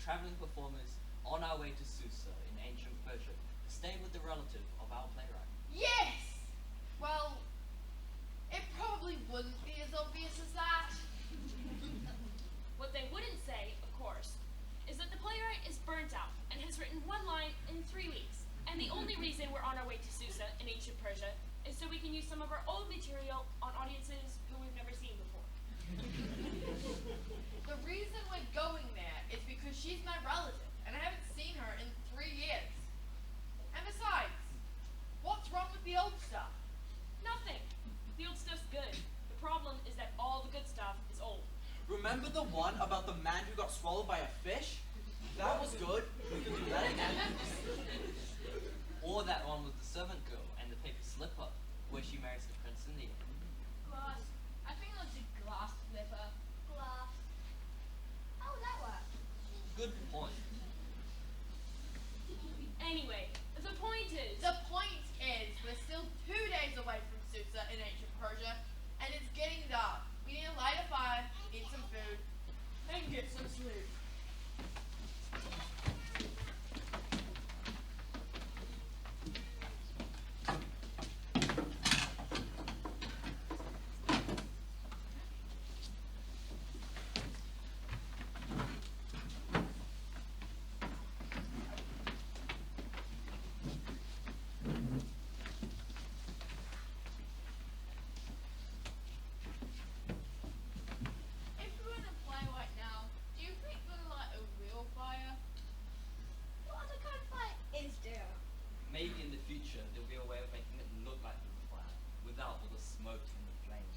traveling performers on our way to Susa in ancient Persia to stay with the relative of our playwright. Yes! Well, it probably wouldn't be as obvious as that. What they wouldn't say, of course, is that the playwright is burnt out and has written one line in 3 weeks. And the only reason we're on our way to Susa in ancient Persia is so we can use some of our old material on audiences who we've never seen before. The reason we're going there is because she's my relative, and I haven't seen her in 3 years. And besides, what's wrong with the old stuff? Nothing. The old stuff's good. The problem is that all the good stuff is old. Remember the one about the man who got swallowed by a fish? That was good. We could do that again. Or that one with the servant girl and the paper slipper, where she marries the prince in the end. Glass. I think it was a glass flipper. Glass. How would that work? Good point. Anyway, the point is... The point is, we're still 2 days away from Susa in ancient Persia, and it's getting dark. We need to light a fire, eat some food, and get some sleep. If we were in a play right now, do you think we'd light a real fire? What other kind of fire is there? Maybe in the future there'll be a way of making it look like a fire without all the smoke and the flames.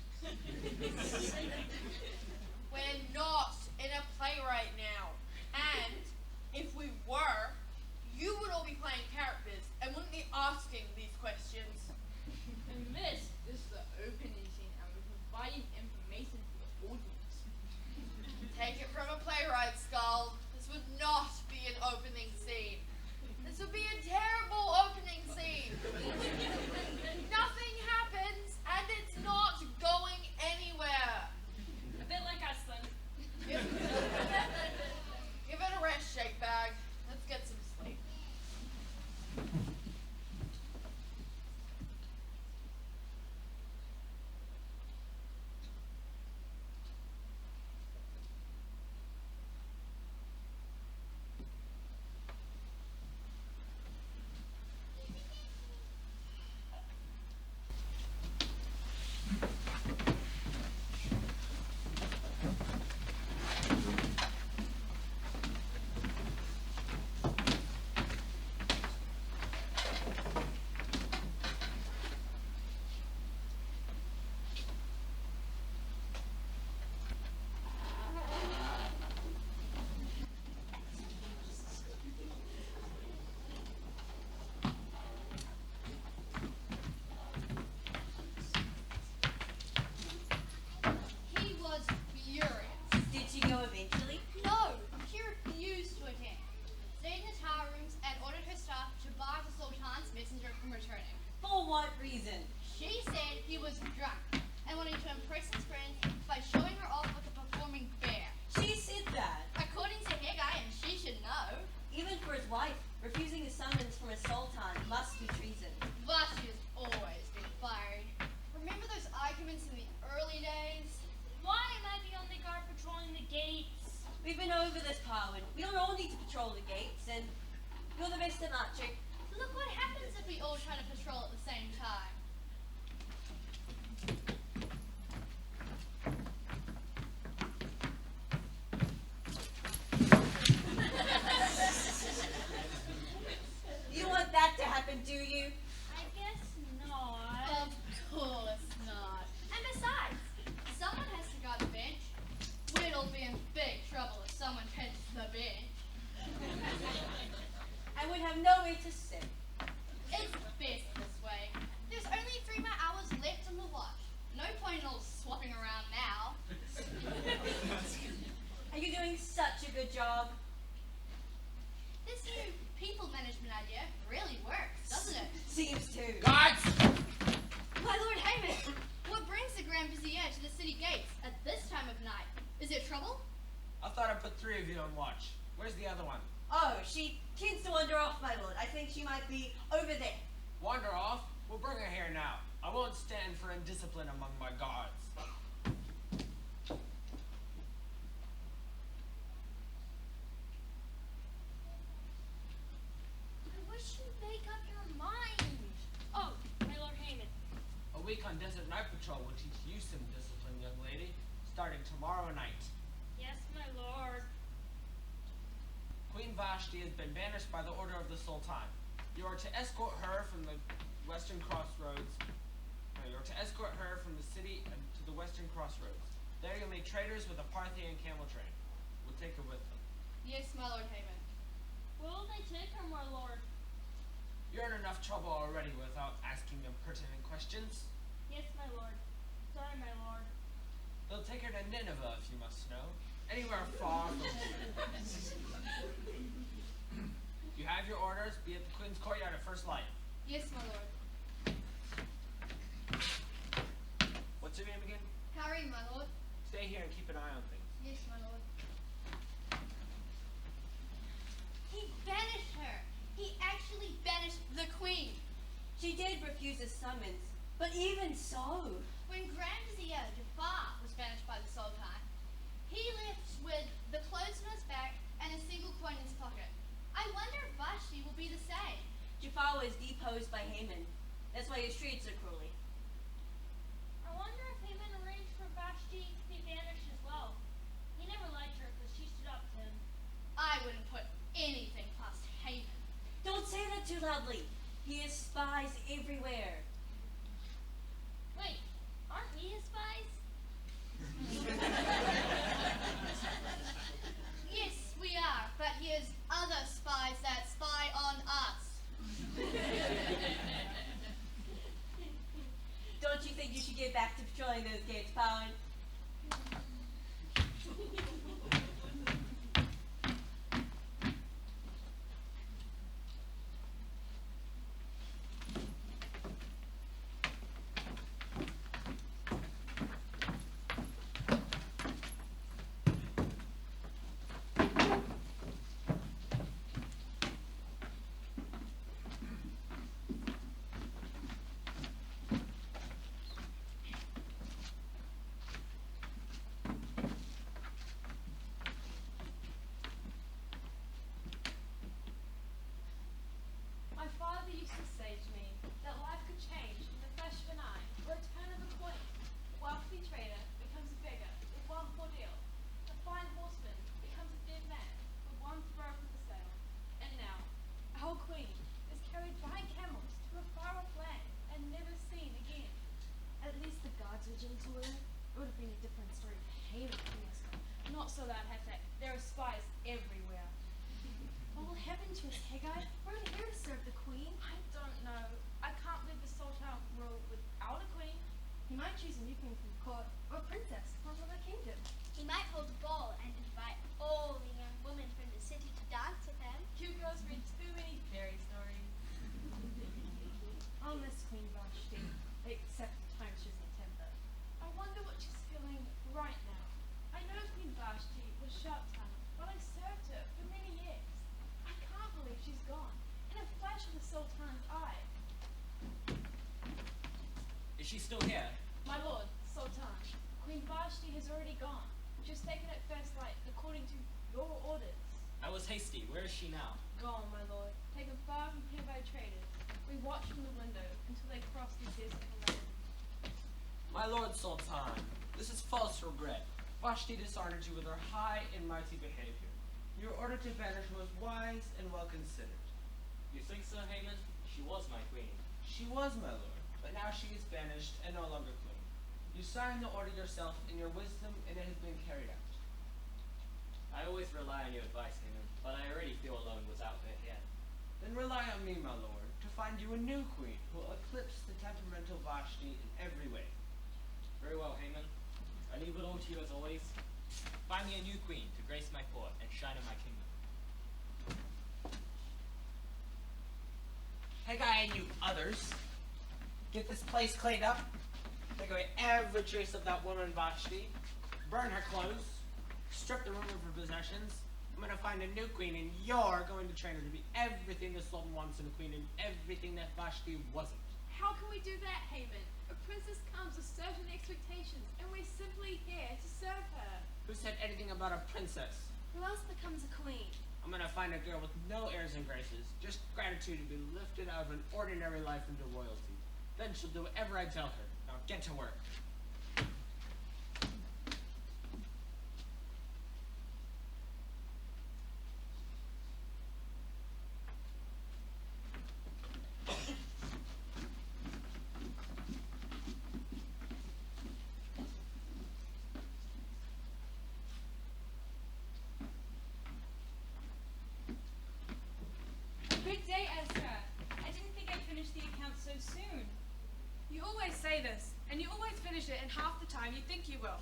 We're not in a play right now. And if we were, you would all be playing characters and wouldn't be asking these questions. And this is the opening scene, and we're providing information to the audience. Take it from a playwright, Skull. This would not be an opening scene. This would be a terrible opening scene. Nothing happens, and it's not going anywhere. A bit like us, then. Give it a rest, shake bag. Let's get some sleep. He was furious. Did she go eventually? No, she refused to attend. Stayed in the tower rooms and ordered her staff to bar the Sultan's messenger from returning. For what reason? She said he was drunk and wanted to impress his friends by showing her off with a performing bear. She said that. According to Haggai, and she should know, Even for his wife, refusing a summons from a sultan must be treason. but she has always been fired. Remember those arguments in the early days? Why am I the only guard patrolling the gates? We've been over this, Parwin. We don't all need to patrol the gates, and you're the best at marching. Look what happens if we all try to patrol at the same time. You want that to happen, do you? I guess not. Of course not. And besides, someone has to guard the bench. We'll be in big trouble if someone pinches the bench. I would have nowhere to sit. It's best this way. There's only 3 more hours left on the watch. No point in all swapping around now. Are you doing such a good job? This new people management idea really works, doesn't it? Seems to. Guards! My Lord Hamish, what brings the Grand Vizier to the city gates at this time of night? Is there trouble? I thought I put 3 of you on watch. Where Where's the other one? Oh, she tends to wander off, my lord. I think she might be over there. Wander off? We'll bring her here now. I won't stand for indiscipline among my guards. I wish you'd make up your mind. Oh, my Lord Haman. A week on Desert Night Patrol will teach you some discipline, young lady, starting tomorrow night. Yes, my lord. Queen Vashti has been banished by the order of the Sultan. You are to escort her from the western crossroads. No, you are to escort her from the city to the western crossroads. There you'll meet traders with a Parthian camel train. We'll take her with them. Yes, my Lord Haman. Will they take her, my lord? You're in enough trouble already without asking them pertinent questions. Yes, my lord. Sorry, my lord. They'll take her to Nineveh, if you must know. Anywhere far from You have your orders. Be at the Queen's courtyard at first light. Yes, my Lord. What's your name again? Harry, my Lord. Stay here and keep an eye on things. Yes, my Lord. He banished her. He actually banished the queen. She did refuse a summons, but even so. When Grand Vizier Jafar was banished by the Sultan, he left with the clothes on his back and a single coin in his pocket. I wonder if Vashti will be the same. Jafar was deposed by Haman. That's why he's treated so cruelly. I wonder if Haman arranged for Vashti to be banished as well. He never liked her because she stood up to him. I wouldn't put anything past Haman. Don't say that too loudly. He has spies everywhere. Wait, aren't we his spies? Yes, we are, but here's other spies that spy on us. Don't you think you should get back to patrolling those gates, Powen? My father used to say to me that life could change in the flash of an eye or a turn of a coin. A wealthy trader becomes a beggar with one poor deal. A fine horseman becomes a dead man with one throw from the saddle. And now, our queen is carried by camels to a far-off land and never seen again. At least the gods were gentle with her. It would have been a different story for Haman, yes. Not so loud, Hefet. There are spies everywhere. What will happen to us, Haggai? We're only here to serve the queen. I don't know. I can't leave the Sultan rule without a queen. He might choose a new queen from the court, or a princess from another kingdom. He might hold a ball and invite all the young women from the city to dance with him. You girls read too many fairy stories. I'll miss Queen Vashti, except the time she was in temper. I wonder what she's feeling right now. I know Queen Vashti was sharp-tongued, but I served her for many years. I can't believe she's gone, in a flash of the Sultan's eye. Is she still here? My lord, Sultan, Queen Vashti has already gone. She was taken at first light, according to your orders. I was hasty. Where is she now? Gone, my lord, taken far from here by traders. We watched from the window until they crossed the desert alone. My lord Sultan, this is false regret. Vashti dishonored you with her high and mighty behavior. Your order to banish was wise and well considered. You think so, Haman? She was my queen. She was, my lord, but now she is banished and no longer queen. You signed the order yourself in your wisdom, and it has been carried out. I always rely on your advice, Haman, but I already feel alone without her here. Then rely on me, my lord, to find you a new queen who will eclipse the temperamental Vashti in every way. Very well, Haman. I leave it all to you as always. Find me a new queen to grace my court and shine in my kingdom. Haggai and you others, get this place cleaned up. Take away every trace of that woman Vashti. Burn her clothes. Strip the room of her possessions. I'm gonna find a new queen, and you're going to train her to be everything the Sultan wants in a queen and everything that Vashti wasn't. How can we do that, Haman? A princess comes with certain expectations, and we're simply here to serve her. Who said anything about a princess? Who else becomes a queen? I'm gonna find a girl with no airs and graces, just gratitude to be lifted out of an ordinary life into royalty. Then she'll do whatever I tell her. Now get to work. Good day, Ezra. I didn't think I'd finish the account so soon. You always say this, and you always finish it in half the time you think you will.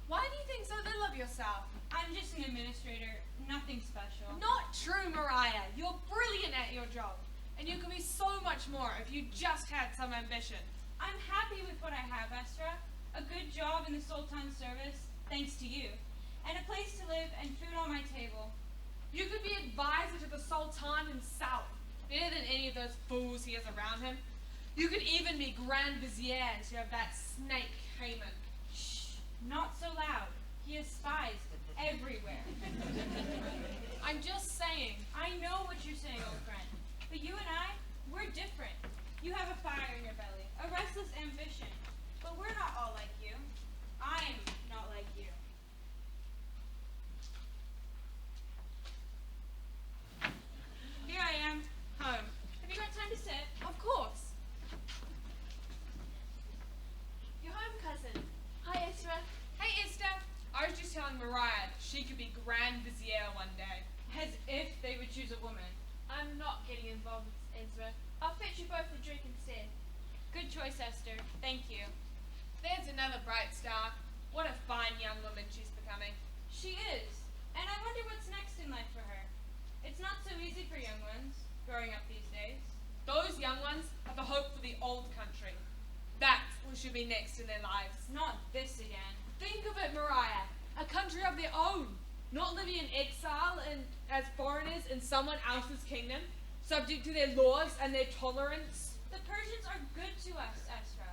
Why do you think so little of yourself? I'm just an administrator, nothing special. Not true, Mariah. You're brilliant at your job, and you could be so much more if you just had some ambition. I'm happy with what I have, Ezra. A good job in the Sultan's service, thanks to you. And a place to live and food on my table. You could be advisor to the Sultan himself, better than any of those fools he has around him. You could even be Grand Vizier to have that snake, Haman. Shh, not so loud. He has spies everywhere. I'm just saying. I know what you're saying, old friend. But you and I, we're different. You have a fire in your belly, a restless ambition. But we're not all like you. I'm not like you. Here I am, home. Have you got time to sit? Of course. You're home, cousin. Hi, Ezra. Hey, Esther. I was just telling Mariah that she could be Grand Vizier one day. As if they would choose a woman. I'm not getting involved with Ezra. I'll fetch you both a drink instead. Good choice, Esther. Thank you. There's another bright star. What a fine young woman she's becoming. She is. And I wonder what's next in life for her. It's not so easy for young ones, growing up these days. Those young ones are the hope for the old country. That's what should be next in their lives. Not this again. Think of it, Mariah. A country of their own. Not living in exile and as foreigners in someone else's kingdom, subject to their laws and their tolerance. The Persians are good to us, Esra.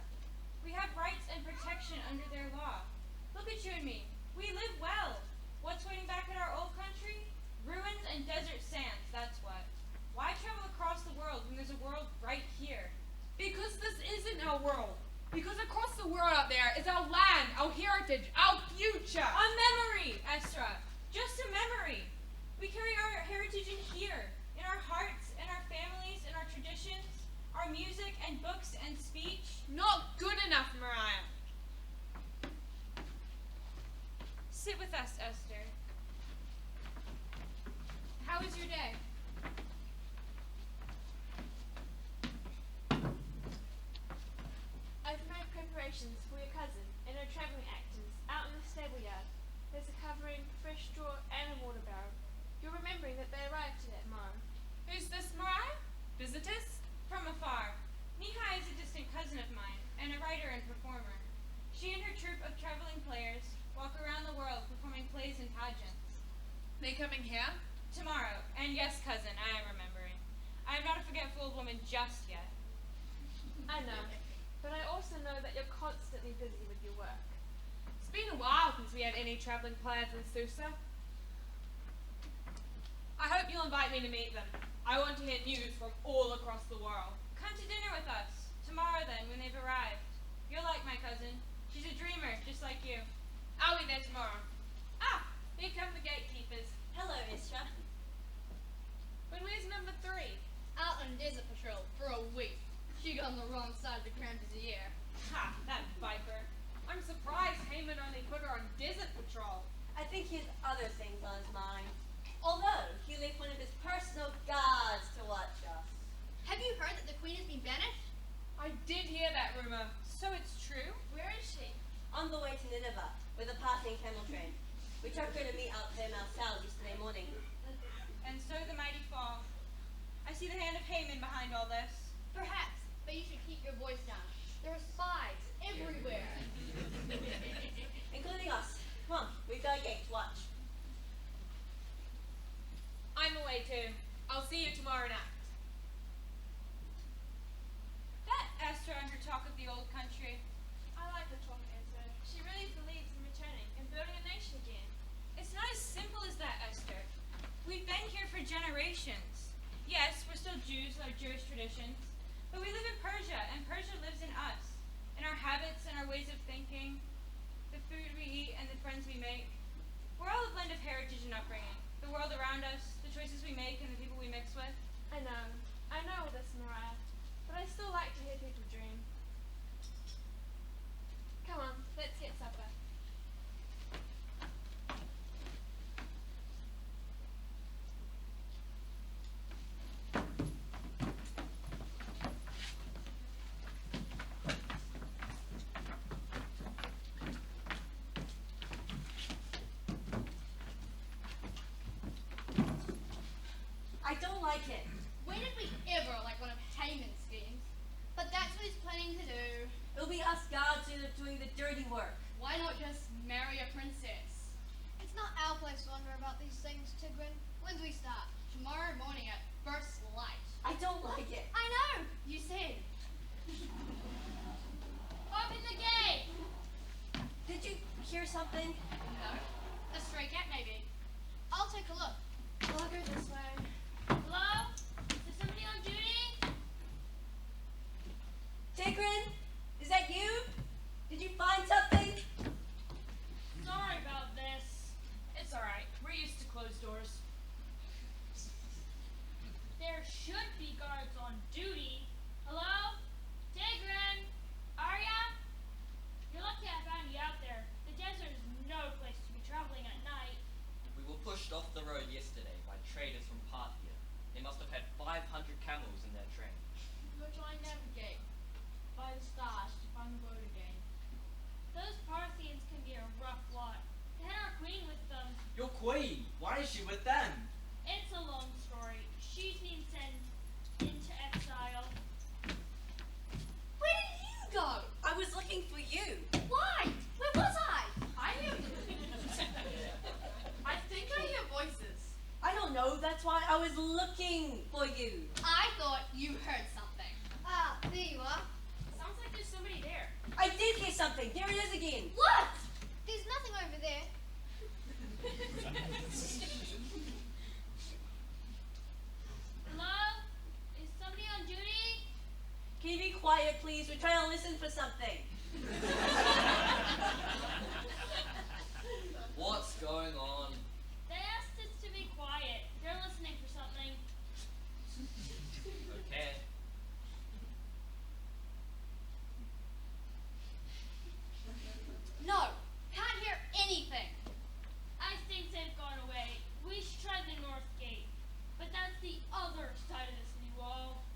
We have rights and protection under their law. Look at you and me. We live well. What's waiting back in our old country? Ruins and desert sands, that's what. Why travel across the world when there's a world right here? Because this isn't our world. Because across the world out there is our land, our heritage, our future. A memory, Esra. Just a memory. We carry our heritage in here, in our hearts, in our families, in our traditions, our music and books and speech. Not good enough, Mariah. Sit with us, Esther. How was your day? I've made preparations for your cousin and her travelling actors out in the stable yard. There's a covering, fresh straw, and a water barrel. You're remembering that they arrived today tomorrow. Who's this, Mariah? Visitors? From afar. Mihai is a distant cousin of mine, and a writer and performer. She and her troupe of traveling players walk around the world performing plays and pageants. They coming here? Tomorrow, and yes, cousin, I am remembering. I am not a forgetful woman just yet. I know, but I also know that you're constantly busy with your work. It's been a while since we had any traveling players in Susa. I hope you'll invite me to meet them. I want to hear news from all across the world. Come to dinner with us. Tomorrow then, when they've arrived. You'll like my cousin. She's a dreamer, just like you. I'll be there tomorrow. Ah, here come the gatekeepers. Hello, Isra. But where's number 3? Out on desert patrol for a week. She got on the wrong side of the Grand Vizier. Ha, that viper. I'm surprised Haman only put her on desert patrol. I think he has other things on his mind. Although, he left one of his personal guards to watch us. Have you heard that the queen has been banished? I did hear that rumor. So it's true? Where is she? On the way to Nineveh, with a passing camel train. We tried to meet out them ourselves yesterday morning. And so the mighty fall. I see the hand of Haman behind all this. Perhaps, but you should keep your voice down. There are spies everywhere. Including us. Come on, we've got a gate to watch. too. I'll see you tomorrow night. That Esther and her talk of the old country. I like her talk, Esther. She really believes in returning and building a nation again. It's not as simple as that, Esther. We've been here for generations. Yes, we're still Jews with our Jewish traditions, but we live in Persia, and Persia lives in us, in our habits and our ways of thinking, the food we eat and the friends we make. We're all a blend of heritage and upbringing. The world around us, the choices we make, and the people we mix with. I know this, Mariah, but I still like to hear people dream. Come on, let's get supper. I don't like it. When did we ever like one of Haman's schemes? But that's what he's planning to do. It'll be us gods who are doing the dirty work. Why not just marry a princess? It's not our place to wonder about these things, Tigrin. When do we start? Tomorrow morning at first light. I don't like it. I know, you said. Open the gate! Did you hear something? No, a stray cat maybe. I'll take a look. I'll go this way. Hello? Is somebody on duty? Tigrin, is that you? Did you find something? Sorry about this. It's alright. We're used to closed doors. There should be guards on duty. Hello? Tigran? Arya? You're lucky I found you out there. The desert is no place to be traveling at night. We were pushed off the road yesterday by traders from Parthia. They must have had 500 camels in their train. We're trying to navigate by the stars to find the road again. Those Parthians can be a rough lot. They had our queen with them. Your queen, why is she with them? It's a long story. She's been sent into exile. Where did you go? I was looking for you. Why? Where was I? I think I hear voices. I don't know, that's why I was looking for you. I thought you heard something. Ah, there you are. Sounds like there's somebody there. I did hear something. There it is again. What? There's nothing over there. Hello? Is somebody on duty? Can you be quiet, please? We're trying to listen for something. What's going on? They asked us to be quiet. They're listening for something. Okay. No, can't hear anything. I think they've gone away. We should try the north gate. But that's the other side of this new wall.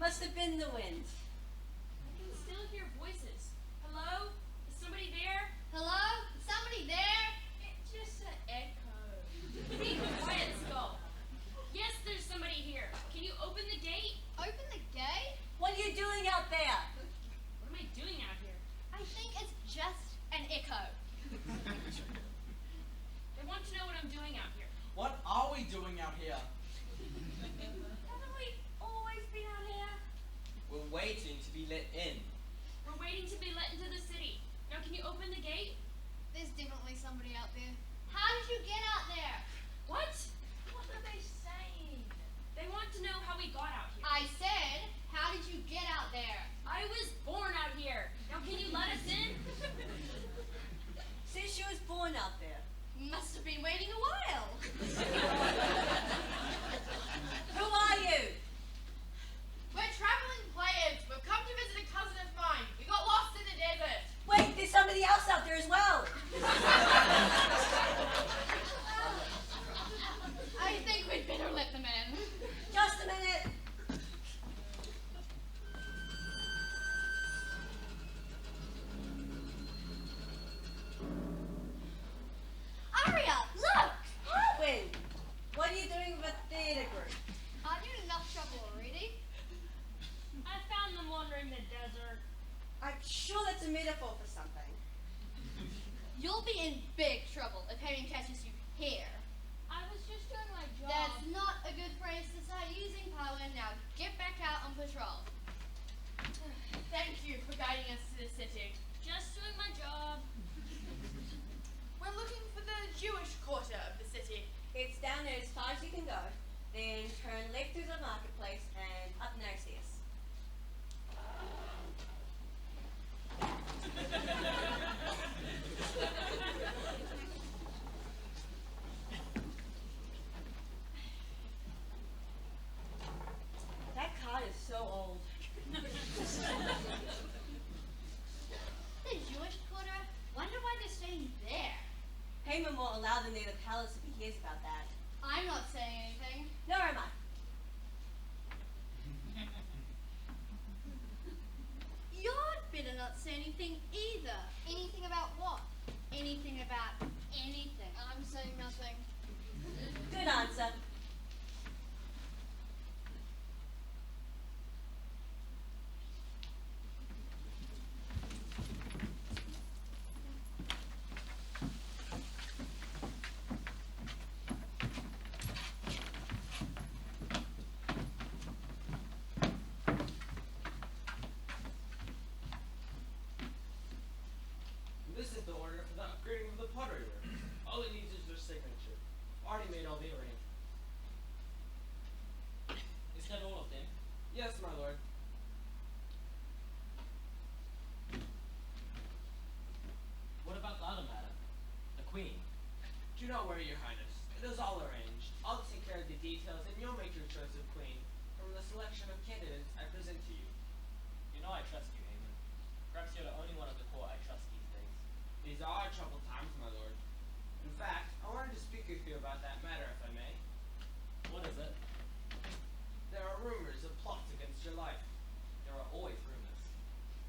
Must have been the wind. I can still hear voices. Hello? Is somebody there? Hello? Somebody there? It's just an echo. Be quiet, Skull. Yes, there's somebody here. Can you open the gate? Open the gate? What are you doing out there? What am I doing out here? I think it's just an echo. They want to know what I'm doing out here. What are we doing out here? Haven't we always been out here? We're waiting to be let in. We're waiting to be let into the city. Now can you open the gate? There's definitely somebody out there. How did you get out there? What? What are they saying? They want to know how we got out here. I said, how did you get out there? I was born out here. Now can you let us in? Says she was born out there. Must have been waiting a while. Who are you? We're traveling players. We've come to visit a cousin of mine. We got lost in the desert. Wait, there's somebody else out there as well. I think we'd better let them in. Just a minute. Arya, look! Harwin, what are you doing with a theater group? Aren't you in enough trouble already? I found them wandering the desert. I'm sure that's a metaphor for something. You'll be in big trouble if Haman catches you here. I was just doing my job. That's not a good phrase to start using, Parlin. Now get back out on patrol. Thank you for guiding us to the city. Just doing my job. We're looking for the Jewish quarter of the city. It's down there as far as you can go. Then turn left through the marketplace and up next is. That card is so old. The Jewish quarter? Wonder why they're staying there. Haman won't allow them near the palace if he hears about that. I'm not saying anything. Nor am I. You'd better not say anything either. Anything about what? Anything about anything. I'm saying nothing. Good answer. This is the order for the upgrading of the pottery room. All it needs is their signature. Already made all the arrangements. Is that all of them? Yes, my lord. What about the other matter? The Queen. Do not worry, your highness. It is all arranged. I'll take care of the details and you'll make your choice of queen from the selection of candidates I present to you. You know I trust you, Haman. Perhaps you're the only one of the court I trust these days. These are troubled times, my lord. In fact, I wanted to speak with you about that matter, if I may. What is it? There are rumors of plots against your life. There are always rumors.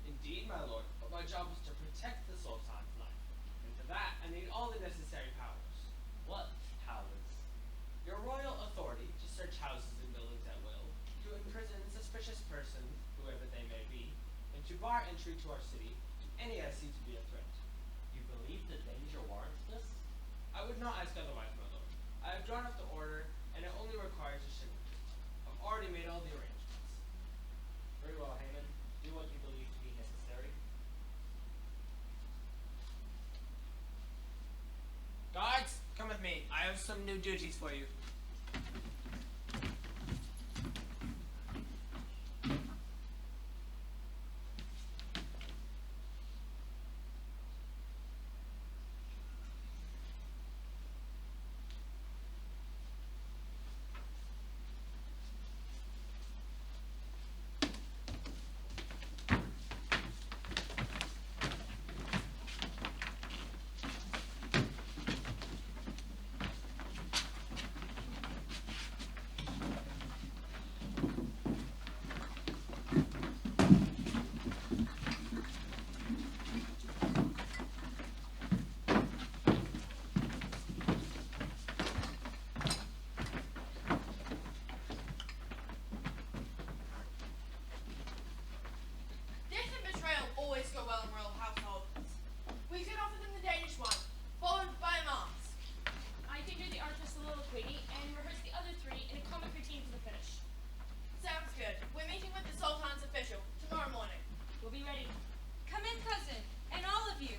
Indeed, my lord, but my job is to protect the Sultan's life. And for that, I need all the necessary powers. What powers? Your royal authority to search houses and buildings at will, to imprison suspicious persons, whoever they may be, and to bar entry to our city to any I see to be a threat. You believe the danger warrants this? I would not ask otherwise, my lord. I have drawn up the order, and it only requires a signature. I've already made all the arrangements. Very well, Haman. Do what you believe to be necessary. Guards, come with me. I have some new duties for you. Death and betrayal always go well in royal households. We could offer them the Danish one, followed by a mask. I can do the art soliloquy and rehearse the other three in a comic routine for the finish. Sounds good. We're meeting with the Sultan's official tomorrow morning. We'll be ready. Come in, cousin, and all of you.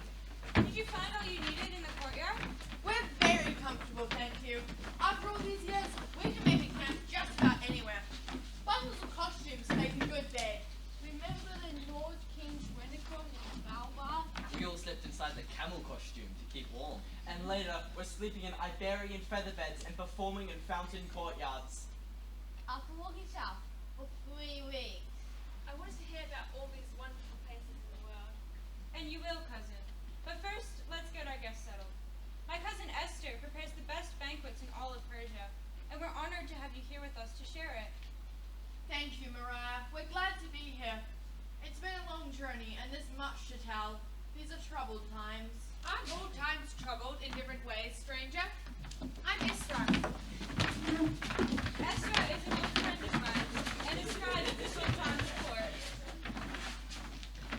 Did you find all you needed in the courtyard? We're very comfortable, thank you. After all these years, we can make a camp just about anywhere. Bundles of costumes make a good bed. Remember the North King's Winnicott in Balbar? We all slept inside the camel costume to keep warm. And later, we're sleeping in Iberian feather beds and performing in fountain courtyards. After walking south for 3 weeks. I want us to hear about all these wonderful places in the world. And you will, cousin. But first, let's get our guests settled. My cousin Esther prepares the best banquets in all of Persia, and we're honored to have you here with us to share it. Thank you, Mariah. We're glad to be here. It's been a long journey, and there's much to tell. These are troubled times. Aren't all times troubled in different ways, stranger? I'm Isra. Esther is an old friend of mine, and a scribe at the Sultan's court.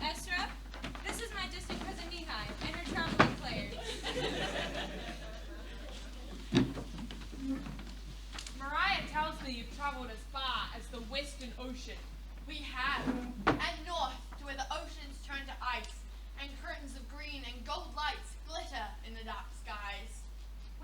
Esther, this is my distant cousin Mihai, and her traveling players.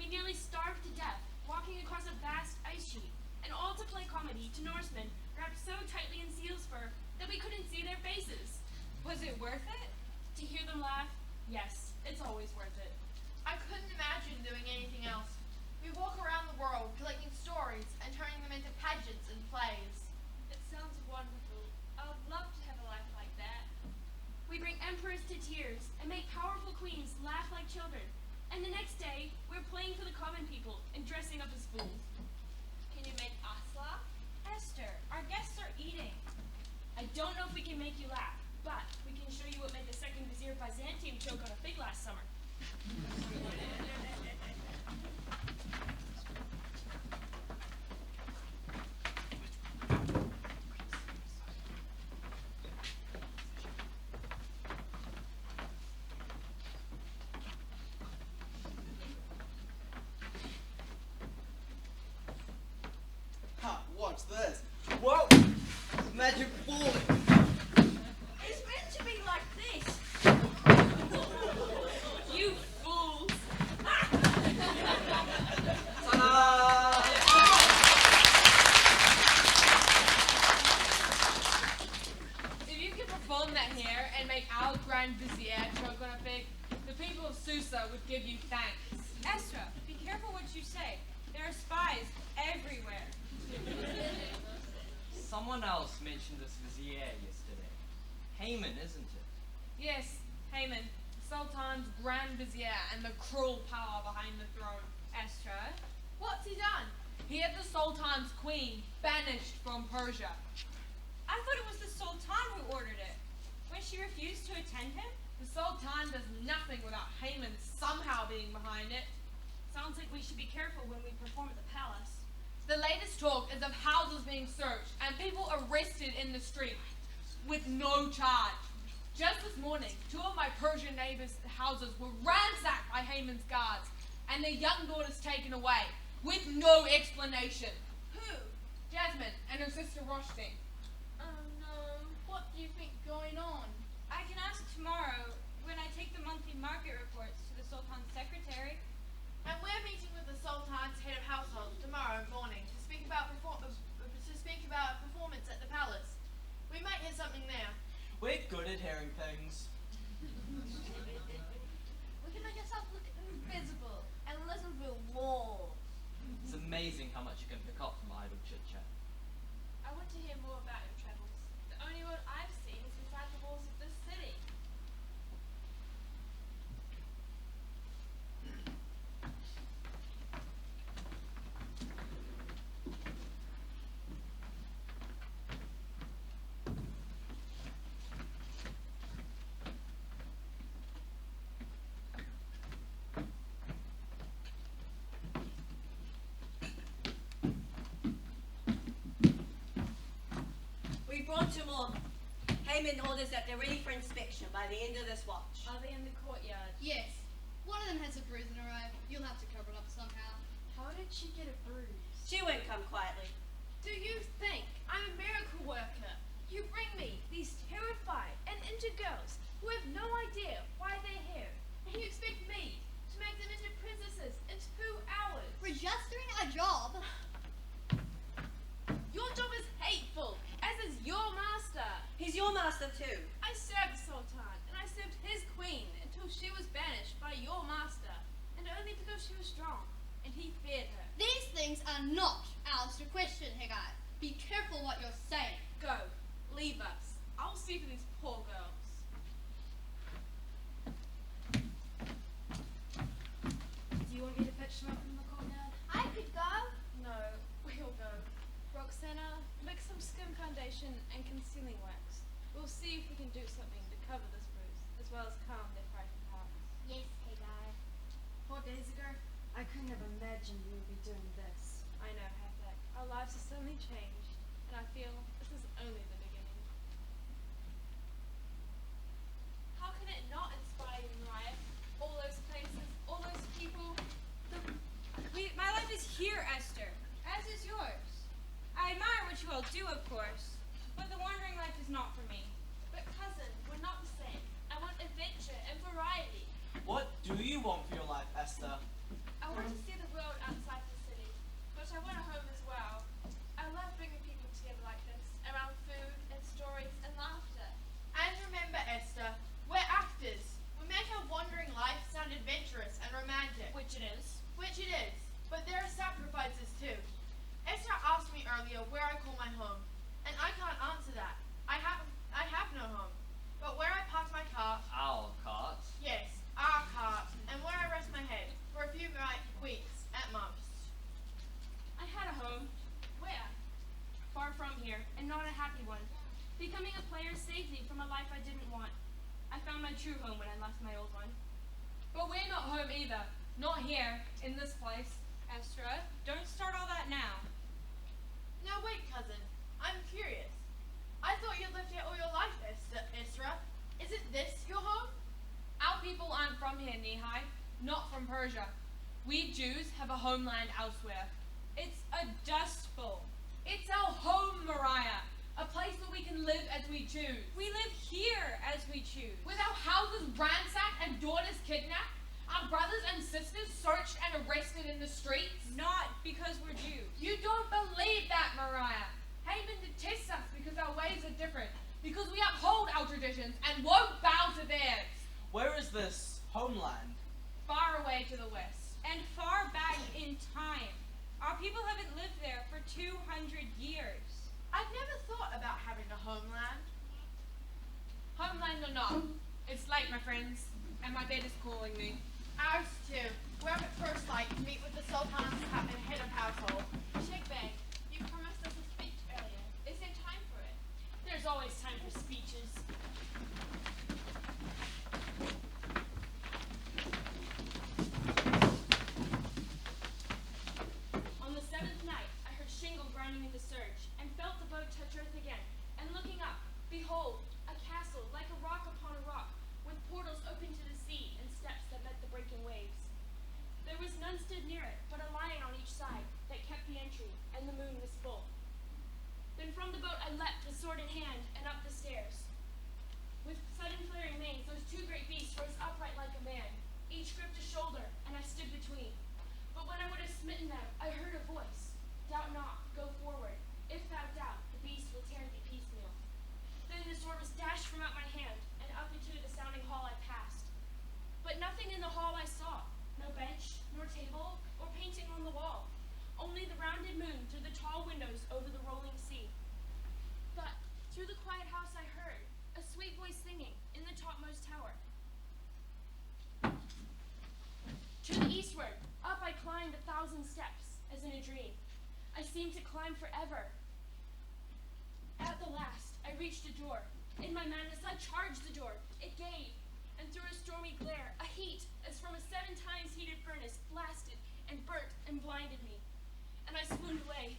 We nearly starved to death, walking across a vast ice sheet, and all to play comedy to Norsemen wrapped so tightly in seal's fur that we couldn't see their faces. Was it worth it? To hear them laugh, yes, it's always worth it. I couldn't imagine doing anything else. We walk around the world collecting stories and turning them into pageants and plays. It sounds wonderful. I would love to have a life like that. We bring emperors to tears and make powerful queens laugh like children. And the next day, we're playing for the common people and dressing up as fools. Can you make us laugh? Esther, our guests are eating. I don't know if we can make you laugh, but we can show you what made the second vizier of Byzantium choke on a fig last summer. Ha, watch this. Whoa! Magic bullet! It's meant to be like this. You fools! Ta-da! If you could perform that here and make our Grand Vizier choke on a fig, the people of Susa would give you thanks. Esther, be careful what you say. There are spies everywhere. Someone else mentioned this vizier yesterday. Haman, isn't it? Yes, Haman, Sultan's Grand Vizier and the cruel power behind the throne. Esther, What's he done? He had the Sultan's queen banished from Persia. I thought it was the Sultan who ordered it. When she refused to attend him? The Sultan does nothing without Haman somehow being behind it. Sounds like we should be careful when we perform at the palace. The latest talk is of houses being searched and people arrested in the street with no charge. Just this morning, 2 of my Persian neighbors' houses were ransacked by Haman's guards and their young daughters taken away with no explanation. Who? Jasmine and her sister Roshni. Oh no. What do you think going on? I can ask tomorrow when I take the monthly market reports to the Sultan's secretary. And we're meeting with the Sultan's head of household tomorrow morning to speak about performance at the palace. We might hear something there. We're good at hearing things. We can make ourselves look invisible and listen to war. It's amazing how much you can pick up from idle chit-chat. I want to hear more about your travels. The only one I've seen is inside the walls of this city. We brought you more. Haman orders that they're ready for inspection by the end of this watch. Are they in the courtyard? Yes. One of them has a bruise in her eye. You'll have to cover it up somehow. How did she get a bruise? She won't come quietly. Do you think I'm a miracle worker? You bring me these terrified and injured girls who have no idea why they're here, and you expect me to make them into princesses in 2 hours? We're just doing our job. Your job is hateful, as is your master. He's your master too. I served the Sultan, and I served his queen until she was banished by your master, and only because she was strong, and he feared her. These things are not ours to question, Haggai. Be careful what you're saying. Go, leave us. I'll see for these poor girls. Do you want me to fetch them up from the courtyard? I could go. No, we'll go. Roxana, mix some skin foundation and concealing wax. We'll see if we can do something to cover this bruise, as well as calm their frightened hearts. Yes, Haggai. 4 days ago, I couldn't have imagined we would be doing this. I know, Hafek. Our lives have suddenly changed, and I feel this is only the beginning. How can it not inspire you, Mariah? All those places, all those people. My life is here, Esther, as is yours. I admire what you all do, of course, but the wandering life is not for me. But cousin, we're not the same. I want adventure and variety. What do you want for your life, Esther? I want to see the my true home when I left my old one. But we're not home either. Not here, in this place. Estra, don't start all that now. Now wait, cousin. I'm curious. I thought you'd lived here all your life, Isra. Isn't this your home? Our people aren't from here, Nehi. Not from Persia. We Jews have a homeland elsewhere. It's a dust bowl. It's our home, Mariah. A place where we can live as we choose. We live here as we choose. With our houses ransacked and daughters kidnapped, our brothers and sisters searched and arrested in the streets. Not because we're Jews. You don't believe that, Mariah. Haman detests us because our ways are different, because we uphold our traditions and won't bow to theirs. Where is this homeland? Far away to the west. And far back in time. Our people haven't lived there for 200 years. I've never thought about having a homeland. Homeland or not, it's late, my friends, and my bed is calling me. Ours too. We're up at first light to meet with the Sultan's head of household. Sheikh Bey, you promised us a speech earlier. Is there time for it? There's always time for speeches. On the seventh night, I heard shingle grinding in the surge, and felt the boat touch earth again. And looking up, behold, a castle like a rock upon a rock, with portals open to the sea and steps that met the breaking waves. There was none stood near it, but a lion on each side that kept the entry, and the moon was full. Then from the boat I leapt with sword in hand and up the stairs. With sudden flaring manes, those two great beasts rose upright like a man. Each gripped a shoulder, and I stood between. But when I would have smitten them, I heard a voice. Doubt not, go forward. If thou doubt, the beast will tear thee piecemeal. Then the sword was dashed from out my hand, and up into the sounding hall I passed. But nothing in the hall I saw. No bench, nor table, or painting on the wall. Only the rounded moon through the tall windows over the rolling sea. But through the quiet house I heard a sweet voice singing in the topmost tower. To the eastward, up I climbed 1,000 steps, as in a dream. I seemed to climb forever. At the last, I reached a door. In my madness, I charged the door. It gave, and through a stormy glare, a heat, as from a 7 times heated furnace, blasted and burnt and blinded me. And I swooned away.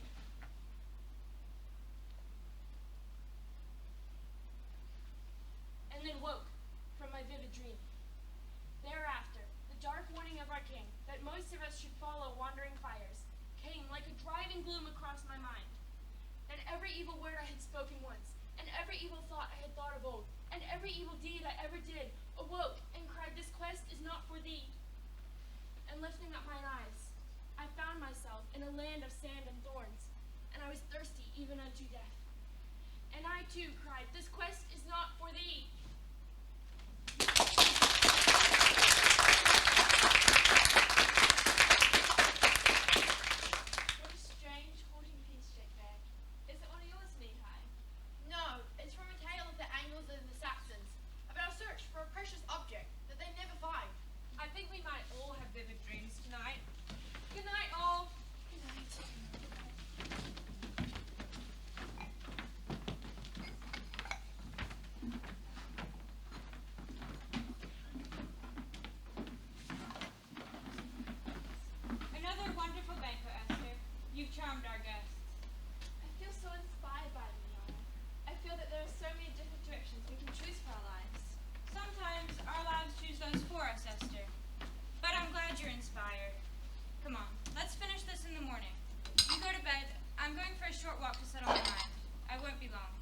And then woke from my vivid dream. Thereafter, the dark warning of our king, that most of us should follow wandering fires, came like a driving gloom across my mind. And every evil word I had spoken once, and every evil thought I had thought of old, and every evil deed I ever did, awoke and cried, this quest is not for thee. And lifting up mine eyes, I found myself in a land of sand and thorns, and I was thirsty even unto death. And I too cried, this quest is not for thee. What a strange, haunting piece, Sheikh Bey. Is it one of yours, Nehi? No, it's from a tale of the Angles and the Saxons about a search for a precious object that they never find. I think we might all have vivid dreams tonight. Good night, all. Good night. Another wonderful banquet, Esther. You've charmed our guests. I feel so inspired by them, Nora. I feel that there are so many different directions we can choose for our lives. Sometimes our lives choose those for us, Esther. But I'm glad you're inspired. Come on, let's finish this in the morning. You go to bed. I'm going for a short walk to settle my mind. I won't be long.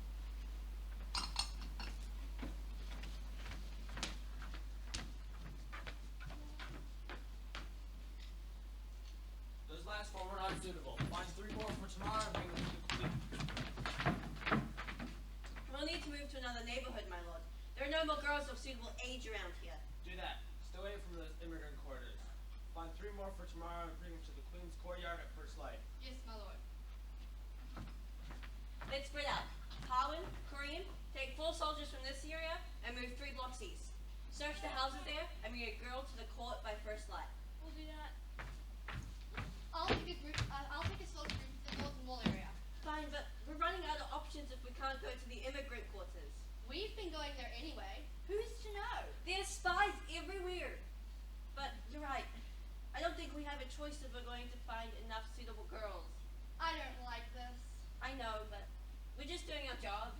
Those last 4 were not suitable. Find 3 more for tomorrow and bring them to the queen. We'll need to move to another neighborhood, my lord. There are no more girls of suitable age around here. Do that. Stay away from those immigrant quarters. Find 3 more for tomorrow and bring them to the queen's courtyard at first light. Yes, my lord. Let's spread out. Harwin, Kareem, take 4 soldiers from this area and move 3 blocks east. Search the houses there and bring a girl to the court by first light. We'll do that. I'll take a small group to the Northern Wall area. Fine, but we're running out of options if we can't go to the immigrant quarters. We've been going there anyway. Who's to know? a choice if we're going to find enough suitable girls. I don't like this. I know, but we're just doing our job.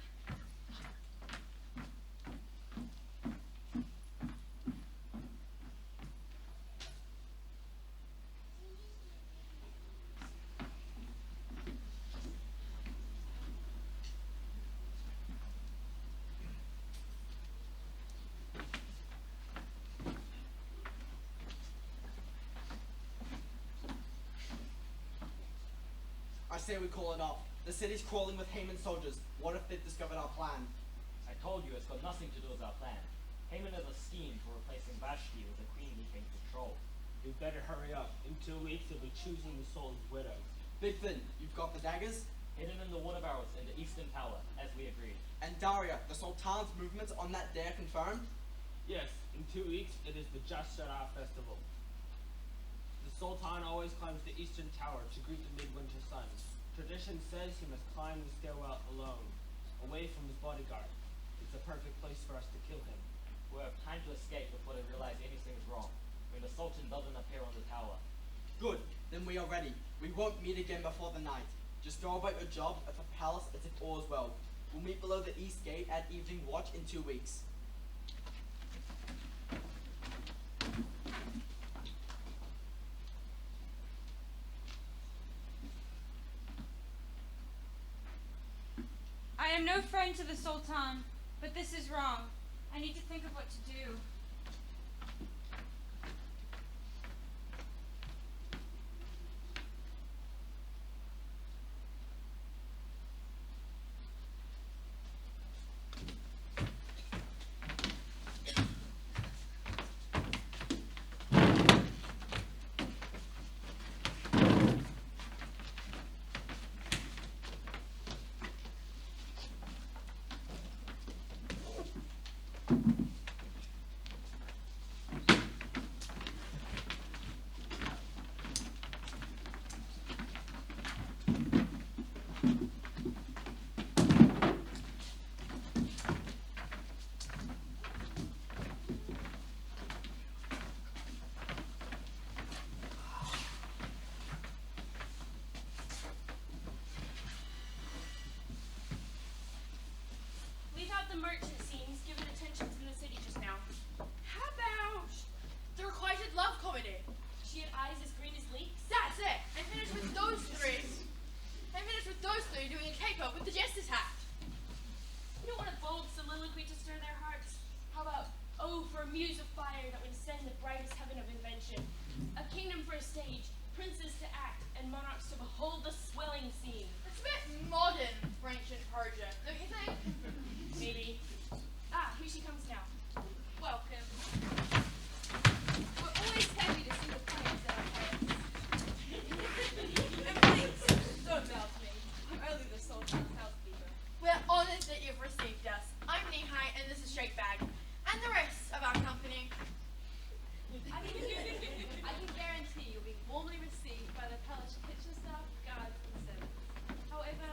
I say we call it off. The city's crawling with Haman's soldiers. What if they've discovered our plan? I told you it's got nothing to do with our plan. Haman has a scheme for replacing Vashti with a queen he can control. You'd better hurry up. In 2 weeks, he'll be choosing the Sultan's widow. Big Finn, you've got the daggers? Hidden in the water barrels in the eastern tower, as we agreed. And Daria, the Sultan's movements on that day are confirmed? Yes, in 2 weeks, it is the Jashara festival. The Sultan always climbs the eastern tower to greet the midwinter sun. Tradition says he must climb the stairwell alone, away from his bodyguard. It's a perfect place for us to kill him. We'll have time to escape before they realize anything's wrong, when the Sultan doesn't appear on the tower. Good, then we are ready. We won't meet again before the night. Just go about your job at the palace as if all is well. We'll meet below the east gate at evening watch in 2 weeks. I am no friend to the Sultan, but this is wrong. I need to think of what to do. Leave out the merchant scenes given attention to the city just now. How about the requited love comedy? She had eyes as green as leeks. That's it. And finish with those three. And finish with those three doing a caper with the jester's hat. You don't want a bold soliloquy to stir their hearts. How about, oh, for a muse of fire that would ascend the brightest heaven of invention. A kingdom for a stage, princes to act, and monarchs to behold the swelling scene. It's a bit modern for ancient Persia, don't you think? Maybe. Ah, here she comes now. Welcome. We're always happy to see the players at our palace. And please, don't doubt me. I'm only the Sultan's housekeeper. We're honored that you've received us. I'm Nehai, and this is Shakebag. And the rest of our company. I can guarantee you'll be warmly received by the palace kitchen staff, guards, and servants. However,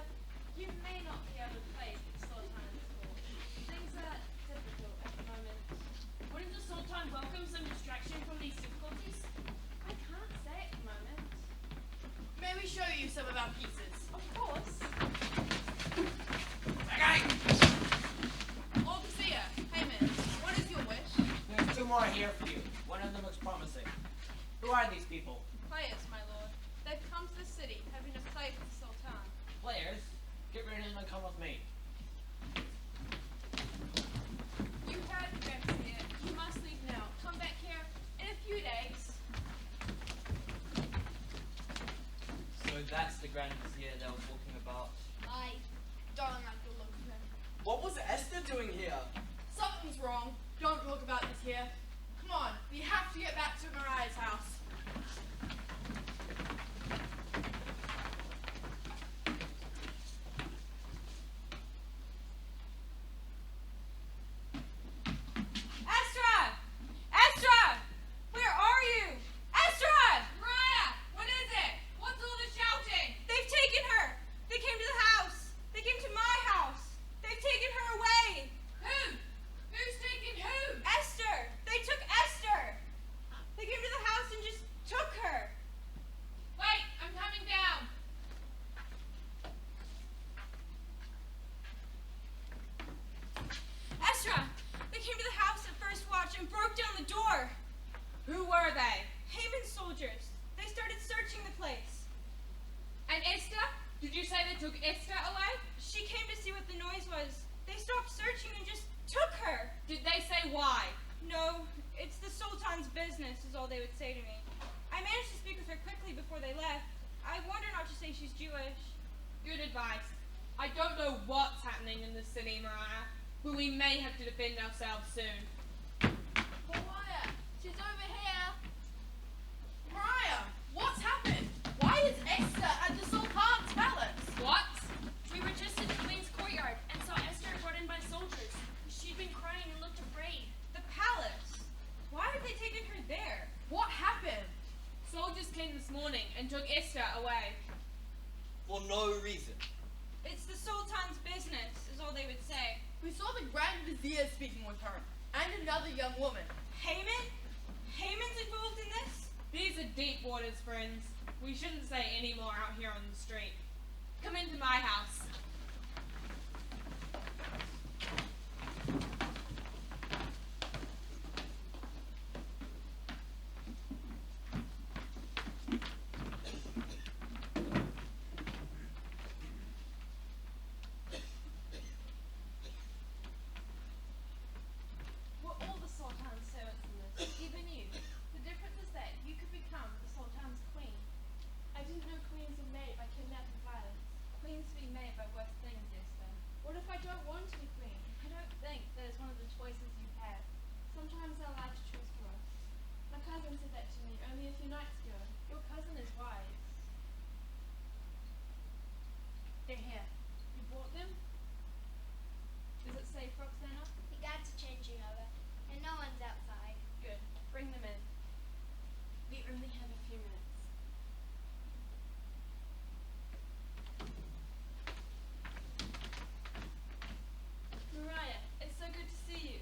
you may not be able to play the Sultan in this court. Things are difficult at the moment. Wouldn't the Sultan welcome some distraction from these difficulties? I can't say at the moment. May we show you some of our pieces? Of course. Orcasia, Haman, what is your wish? There's 2 more here for you. One of them looks promising. Who are these people? Players, my lord. They've come to the city, having to play for the Sultan. Players? Get rid of them and come with me. You heard the rest here. You must leave now. Come back here in a few days. So that's the Grand Vizier they were talking about. I Don't like the look of him. What was Esther doing here? Something's wrong. Don't talk about this here. Come on, we have to get back to Mariah's house. Estra! Estra! Where are you? Estra! Mariah! What is it? What's all the shouting? They've taken her! They came to the house! They came to my house! They've taken her away! Who? Who's taking who? Esther! They took Esther! They came to the house and just they would say to me. I managed to speak with her quickly before they left. I warned her not to say she's Jewish. Good advice. I don't know what's happening in the city, Mariah, but we may have to defend ourselves soon. Mariah, she's over here. Mariah, what's happened? Why is Esther at the Sultan's palace? What? We were just in the queen's courtyard and saw Esther brought in by soldiers. She'd been crying and looked afraid. The palace. Why have they taken her there? What happened? Soldiers came this morning and took Esther away. For no reason. It's the Sultan's business, is all they would say. We saw the Grand Vizier speaking with her, and another young woman. Haman? Haman's involved in this? These are deep waters, friends. We shouldn't say any more out here on the street. Come into my house. We're all the Sultan's servants in this, even you. The difference is that you could become the Sultan's queen. I didn't know queens were made by kidnapping violence. Queens be made by worse things, Esther. What if I don't want to be queen? I don't think that is one of the choices you have. Sometimes our lives choose for us. My cousin said that to me only a few nights ago. Your cousin is wise. They're here. You bought them? Does it say Roxana? The guards are changing over, and no one's outside. Good. Bring them in. We only have a few minutes. Mariah, it's so good to see you.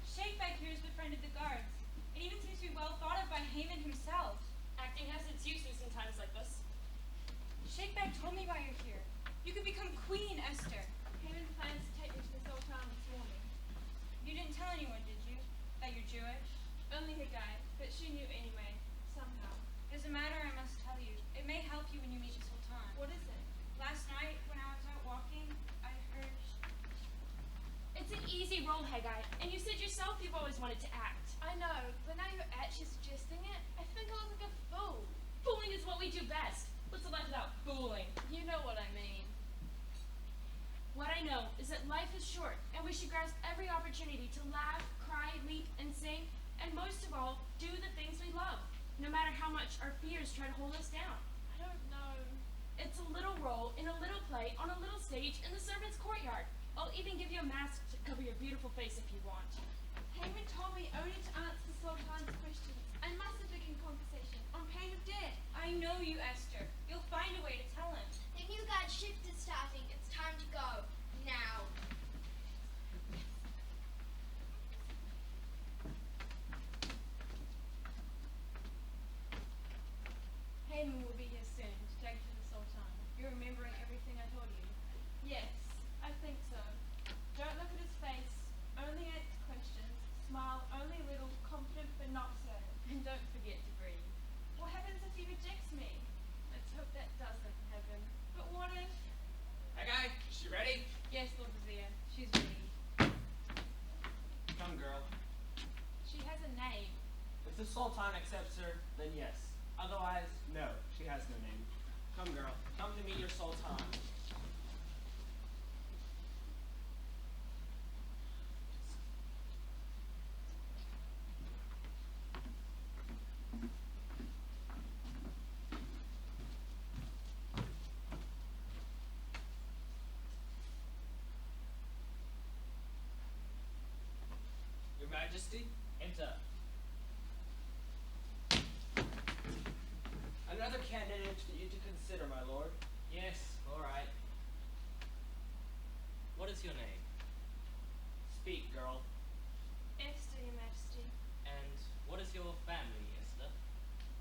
Shakebag here has befriended the guards. It even seems to be well thought of by Haman himself. Acting has its uses in times like this. Shakebag told me why you're here. You could become queen, Esther. Haman plans to take me to the Sultan this morning. You didn't tell anyone, did you? That you're Jewish? Only her guide, but she knew anyway, somehow. There's a matter I must tell you. It may help you when you meet the Sultan. What is it? Last night, when I was out walking, I heard... It's an easy role, Haggai, and you said yourself you've always wanted to act. I know, but now you're actually suggesting it. I think I look like a fool. Fooling is what we do best. What's a life without fooling? You know what I mean. What I know is that life is short, and we should grasp every opportunity to laugh, cry, leap, and sing, and most of all, do the things we love, no matter how much our fears try to hold us down. I don't know. It's a little role in a little play on a little stage in the servants' courtyard. I'll even give you a mask to cover your beautiful face if you want. Haman told me only to answer the Sultan's questions. I mustn't begin conversation on pain of death. I know you, Esther. You'll find a way to tell him. The new guard shift is starting. It's time to go. Now. Haman will be here soon to take you to the Sultan. You're remembering everything I told you? Yes, I think so. Don't look at his face. Only answer questions. Smile only a little, confident but not so. And don't forget to breathe. What happens if he rejects me? Let's hope that doesn't happen. But what if? Haggai, is she ready? Yes, Lord Vizier. She's ready. Come, girl. She has a name. If the Sultan accepts her, then yes. Otherwise, no. She has no name. Come, girl. Come to meet your Sultan. Your Majesty? Enter. Another candidate for you to consider, my lord. Yes, alright. What is your name? Speak, girl. Esther, Your Majesty. And what is your family, Esther?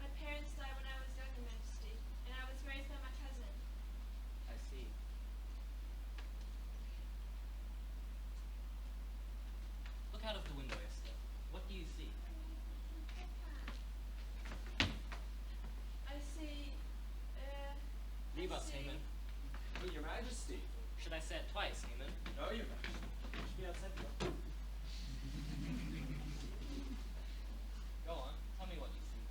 My parents died when I was young, Your Majesty, and I was raised by my cousin. I see. Look out of the window, Esther. What do you see? I see, Leave I us, see. Haman. But your Majesty. Should I say it twice, Haman? No, your Majesty. You should be outside the door. Go on. Tell me what you see.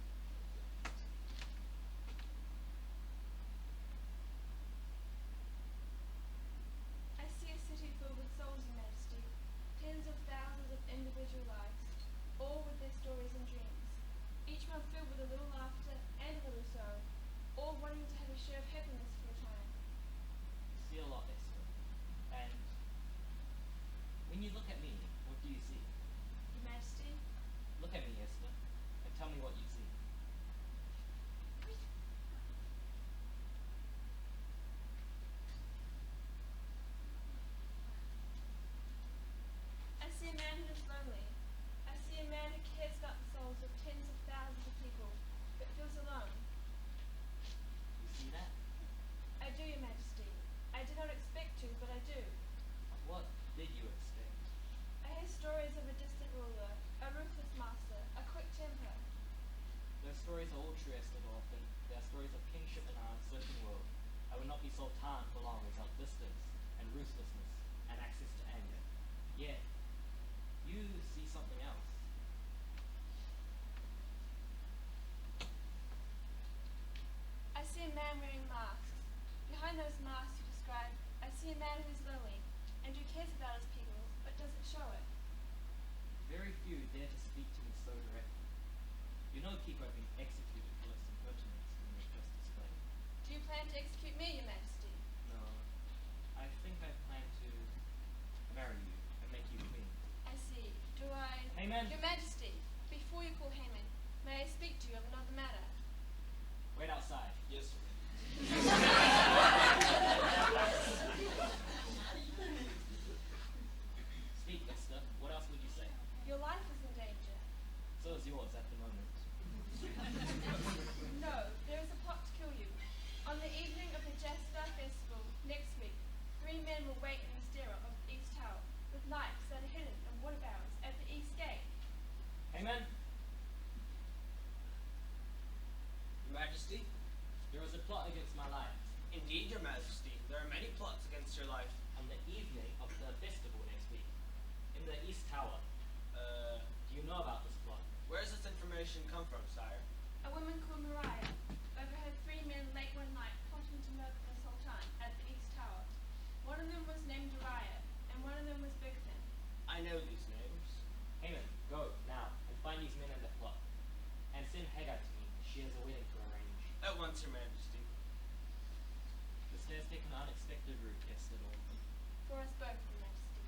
behind those masks you describe, I see a man who is lowly and who cares about his people but doesn't show it. Very few dare to speak to me so directly. You know people have been executed for this impertinence in your just displayed. Do you plan to execute me, Your Majesty? No, I think I plan to marry you and make you queen. I see. Do I... Haman? Your Majesty, before you call Haman, may I speak to you of another matter? Wait outside. Yes, sir. Speak, Esther. What else would you say? Your life is in danger. So is yours at the moment. No, there is a plot to kill you. On the evening of the Jester Festival next week, 3 men will wait in the stairwell of the East Tower with knives that are hidden in water barrels at the East Gate. Haman? Your Majesty? There is a plot against my life. Indeed, Your Majesty. There are many plots against your life. On the evening of the festival next week, in the East Tower. Do you know about this plot? Where does this information come from, sire? A woman called Mariah overheard 3 men late one night plotting to murder the Sultan at the East Tower. One of them was named Uriah, and one of them was Bigthan. I know these names. Haman, go now and find these men and their plot. And send Hagar to me. She has a wedding to arrange. At once, Your Majesty. This day has taken an unexpected route, Esther Norton. For us both, Your Majesty.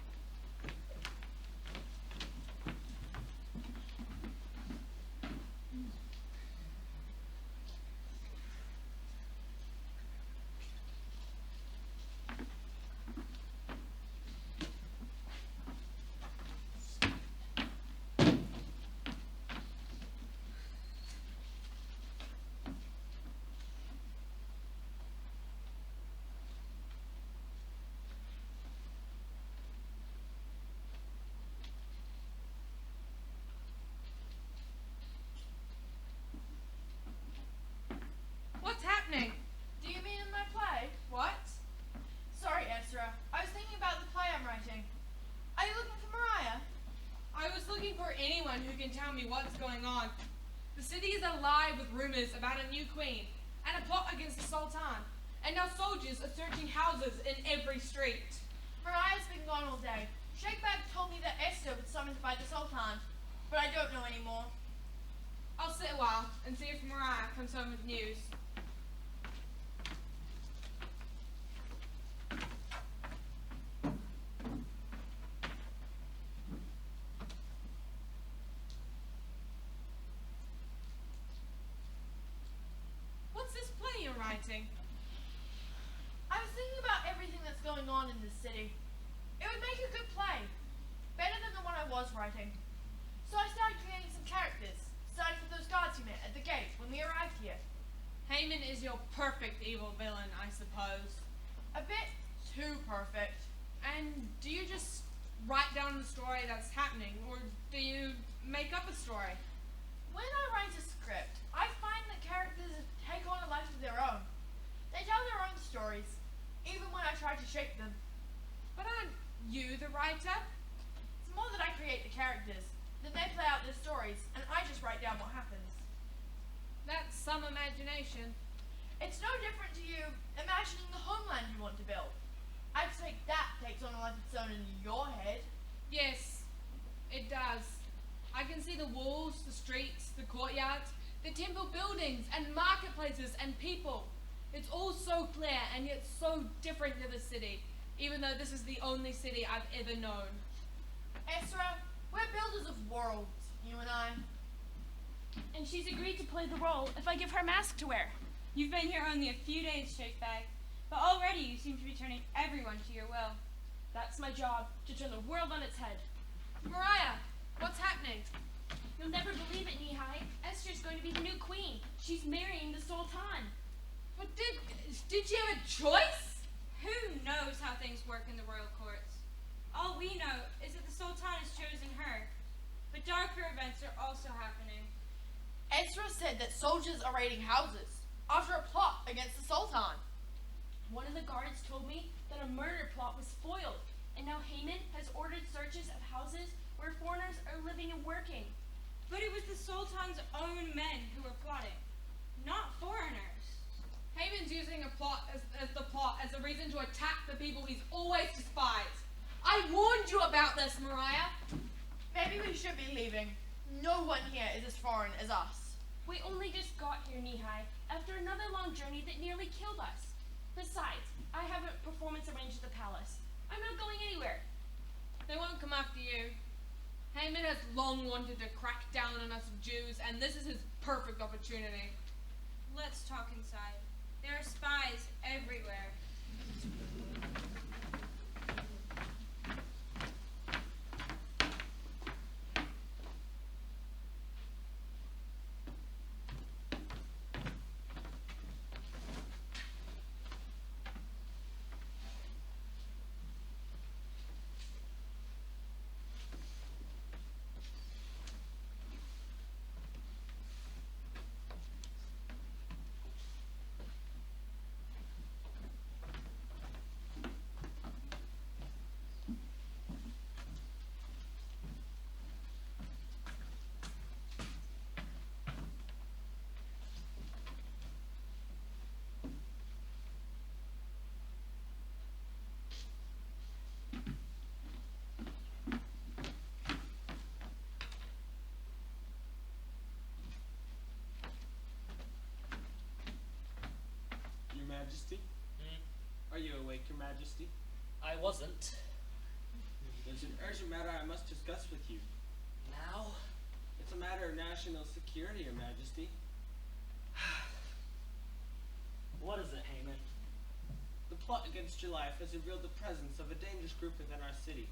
What's happening? Do you mean in my play? What? Sorry, Ezra. I was thinking about the play I'm writing. Are you looking for Mariah? I was looking for anyone who can tell me what's going on. The city is alive with rumors about a new queen and a plot against the Sultan. And now soldiers are searching houses in every street. Mariah's been gone all day. Shakebag told me that Esther was summoned by the Sultan, but I don't know anymore. I'll sit a while and see if Mariah comes home with news. What's this play you're writing? I was thinking about everything that's going on in this city. It would make a good play. Better than the one I was writing. So I started creating some characters, starting with those guards you met at the gate when we arrived here. Haman is your perfect evil villain, I suppose. A bit too perfect. And do you just write down the story that's happening, or do you make up a story? When I write a script, I find that characters take on a life of their own. They tell their own stories, even when I try to shape them. But aren't you the writer? It's more that I create the characters, then they play out their stories, and I just write down what happens. That's some imagination. It's no different to you imagining the homeland you want to build. I'd say that takes on a life of its own in your head. Yes, it does. I can see the walls, the streets, the courtyards, the temple buildings and marketplaces and people. It's all so clear and yet so different to the city, even though this is the only city I've ever known. Ezra, we're builders of worlds, you and I. And she's agreed to play the role if I give her a mask to wear. You've been here only a few days, Shakebag, but already you seem to be turning everyone to your will. That's my job, to turn the world on its head. Mariah, what's happening? You'll never believe it, Nihai. Esther's going to be the new queen. She's marrying the Sultan. But did she have a choice? Who knows how things work in the royal courts? All we know is that the Sultan has chosen her, but darker events are also happening. Ezra said that soldiers are raiding houses after a plot against the Sultan. One of the guards told me that a murder plot was foiled, and now Haman has ordered searches of houses where foreigners are living and working. But it was the Sultan's own men who were plotting, not foreigners. Haman's using a plot as the plot reason to attack the people he's always despised. I warned you about this, Mariah. Maybe we should be leaving. No one here is as foreign as us. We only just got here, Knee-High, after another long journey that nearly killed us. Besides, I have a performance arranged at the palace. I'm not going anywhere. They won't come after you. Haman has long wanted to crack down on us Jews, and this is his perfect opportunity. Let's talk inside. There are spies everywhere. Your Majesty? Are you awake, Your Majesty? I wasn't. There's an urgent matter I must discuss with you. Now? It's a matter of national security, Your Majesty. What is it, Haman? The plot against your life has revealed the presence of a dangerous group within our city.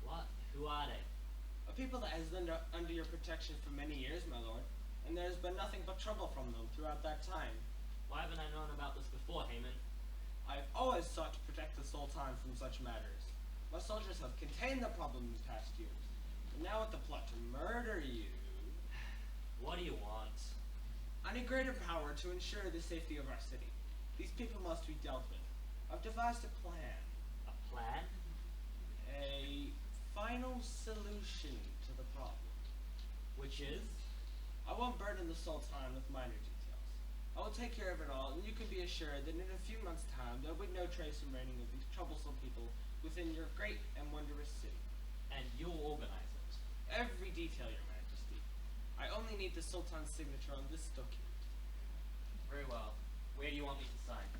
What? Who are they? A people that has been under your protection for many years, my lord, and there has been nothing but trouble from them throughout that time. Why haven't I known about this before, Haman? I have always sought to protect the Sultan from such matters. My soldiers have contained the problem in the past years, and now with the plot to murder you... What do you want? I need greater power to ensure the safety of our city. These people must be dealt with. I've devised a plan. A plan? A final solution to the problem. Which is? I won't burden the Sultan with minor details. I will take care of it all, and you can be assured that in a few months' time there will be no trace remaining of these troublesome people within your great and wondrous city. And you'll organize it. Every detail, Your Majesty. I only need the Sultan's signature on this document. Very well. Where do you want me to sign?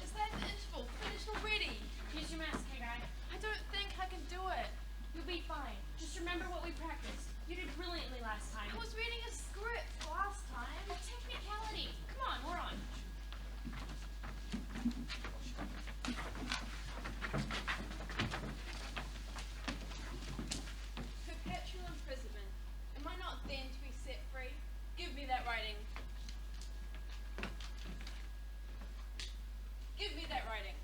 Is that the interval finished already? Here's your mask, hey guy. I don't think I can do it. You'll be fine. Just remember what we practiced. You did brilliantly last time. I was reading a script last time. A technicality. Come on, we're on. Perpetual imprisonment. Am I not then to be set free? Give me that writing. Give me that writing.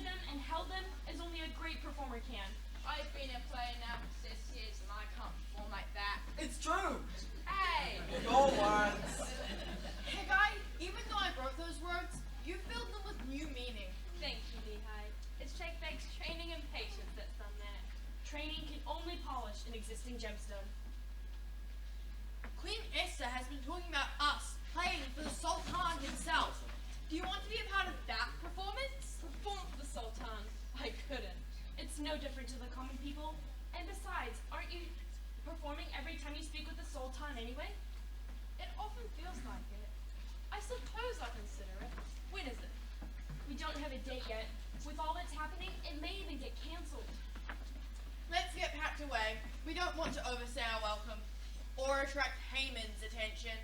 defended them and held them as only a great performer can. I've been a player now for 6 years and I can't perform like that. It's true. Hey! Your words. Hey, guy, even though I wrote those words, you filled them with new meaning. Thank you, Lehigh. It's Shakespeare's training and patience that's done that. Training can only polish an existing gemstone. Queen Esther has been talking about us playing for the Sultan himself. Do you want to be a part of that performance? Perform for the Sultan. I couldn't. It's no different to the common people. And besides, aren't you performing every time you speak with the Sultan anyway? It often feels like it. I suppose I'll consider it. When is it? We don't have a date yet. With all that's happening, it may even get cancelled. Let's get packed away. We don't want to overstay our welcome or attract Haman's attention.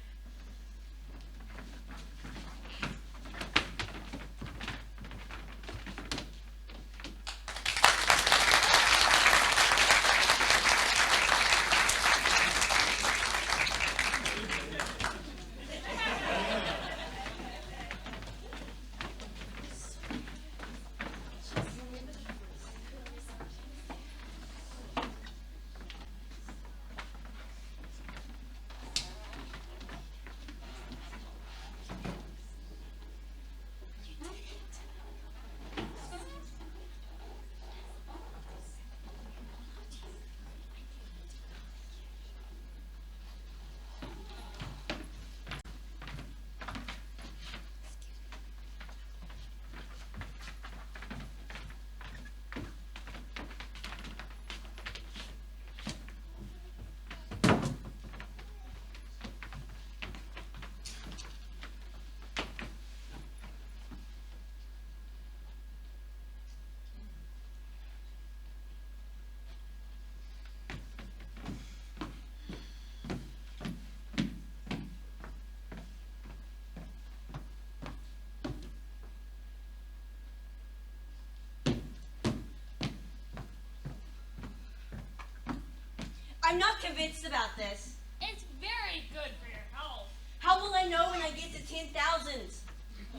I'm not convinced about this. It's very good for your health. How will I know when I get to 10,000?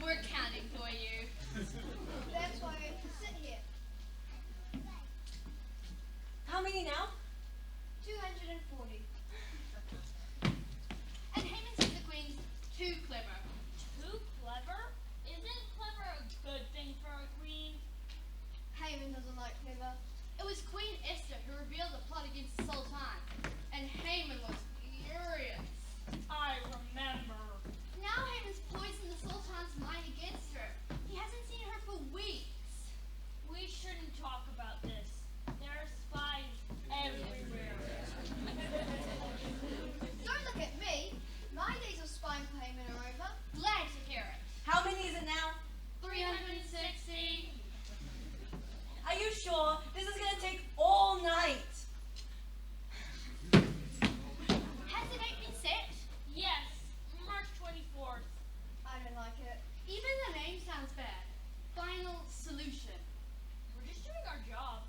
We're counting for you. That's why we have to sit here. How many now? 240. And Haman says the queen's too clever. Too clever? Isn't clever a good thing for a queen? Haman doesn't like clever. It was Queen Esther who revealed the plot against the Sultan, and Haman was furious. I remember. Now Haman's poisoned the Sultan's mind against her. He hasn't seen her for weeks. We shouldn't talk about this. There are spies everywhere. Don't look at me. My days of spying for Haman are over. Glad to hear it. How many is it now? 360. Are you sure? This is gonna take all night. Has the date been set? Yes, March 24th. I don't like it. Even the name sounds bad. Final solution. We're just doing our job.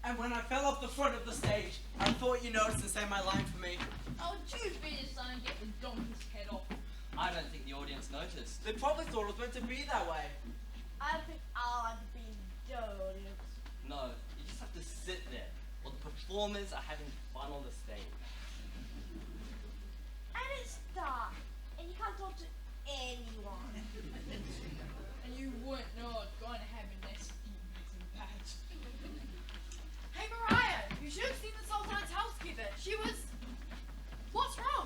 And when I fell off the front of the stage, I thought you noticed and sang my line for me. Oh, choose be the son and get the donkey's head off. I don't think the audience noticed. They probably thought it was meant to be that way. I think I'd be dirty. No, you just have to sit there while the performers are having fun on the stage. And it's dark, and you can't talk to anyone. And you wouldn't know it's going to have a nice evening patch. Hey, Mariah, you should have seen the Sultan's housekeeper. She was... What's wrong?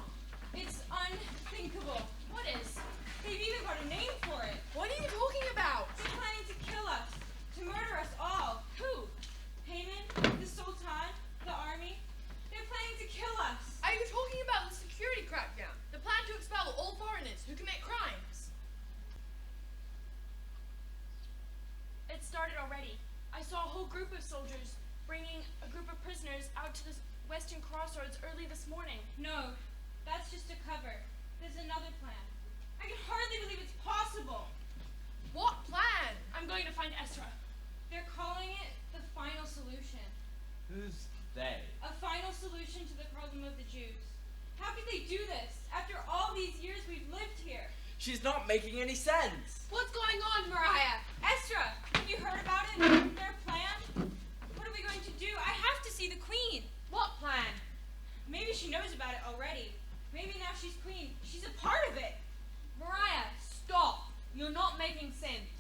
It's unthinkable. What is? They've even got a name for it. What are you talking about? They're planning to kill us, to murder us all. Who? Haman, the Sultan, the army. They're planning to kill us. Are you talking about the security crackdown? The plan to expel all foreigners who commit crimes? Western Crossroads early this morning. No, that's just a cover. There's another plan. I can hardly believe it's possible. What plan? I'm going to find Ezra. They're calling it the final solution. Who's they? A final solution to the problem of the Jews. How could they do this after all these years we've lived here? She's not making any sense. What's going on, Mariah? Ezra, have you heard about it? Their plan? What are we going to do? I have to see the queen. What plan? Maybe she knows about it already. Maybe now she's queen. She's a part of it. Mariah, stop. You're not making sense.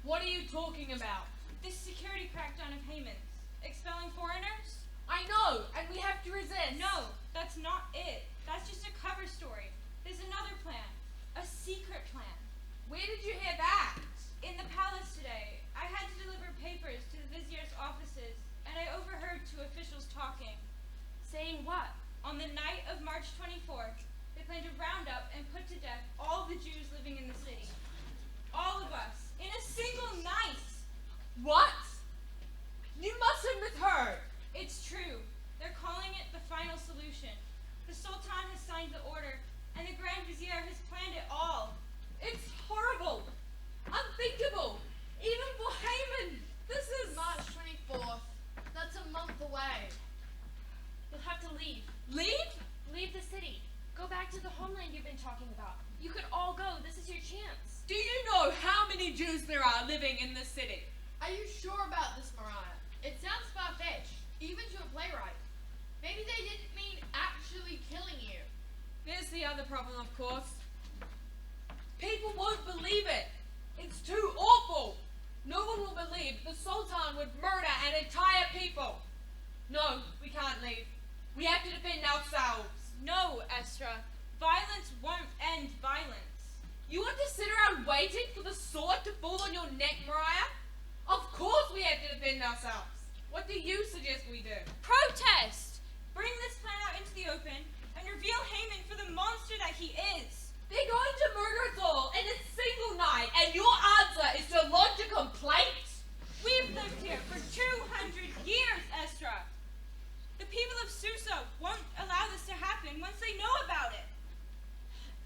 What are you talking about? This security crackdown of Haman's. Expelling foreigners? I know, and we have to resist. No, that's not it. That's just a cover story. There's another plan. A secret plan. Where did you hear that? In the palace today, I had to deliver papers to the vizier's offices, and I overheard two officials talking. Saying what? On the night of March 24th, they plan to round up and put to death all the Jews living in the city. All of us, in a single night. What? You must have misheard. It's true. They're calling it the final solution. The Sultan has signed the order, and the Grand Vizier has planned it all. It's horrible. Unthinkable. Even for Haman. This is... March 24th. That's a month away. You'll have to leave. Leave? Leave the city. Go back to the homeland you've been talking about. You could all go. This is your chance. Do you know how many Jews there are living in this city? Are you sure about this, Mariah? It sounds far-fetched, even to a playwright. Maybe they didn't mean actually killing you. There's the other problem, of course. People won't believe it. It's too awful. No one will believe the Sultan would murder an entire people. No, we can't leave. We have to defend ourselves. No, Estra. Violence won't end violence. You want to sit around waiting for the sword to fall on your neck, Mariah? Of course we have to defend ourselves. What do you suggest we do? Protest! Bring this plan out into the open and reveal Haman for the monster that he is. They're going to murder us all in a single night, and your answer is to lodge a complaint? We've lived here for 200 years, Estra. The people of Susa won't allow this to happen once they know about it.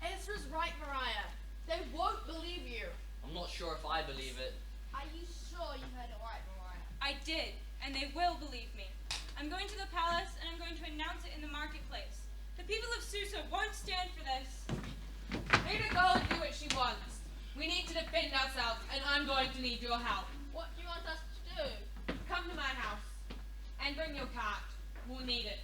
Ezra's right, Mariah. They won't believe you. I'm not sure if I believe it. Are you sure you heard it right, Mariah? I did, and they will believe me. I'm going to the palace, and I'm going to announce it in the marketplace. The people of Susa won't stand for this. Let her go and do what she wants. We need to defend ourselves, and I'm going to need your help. What do you want us to do? Come to my house, and bring your cart. We'll need it.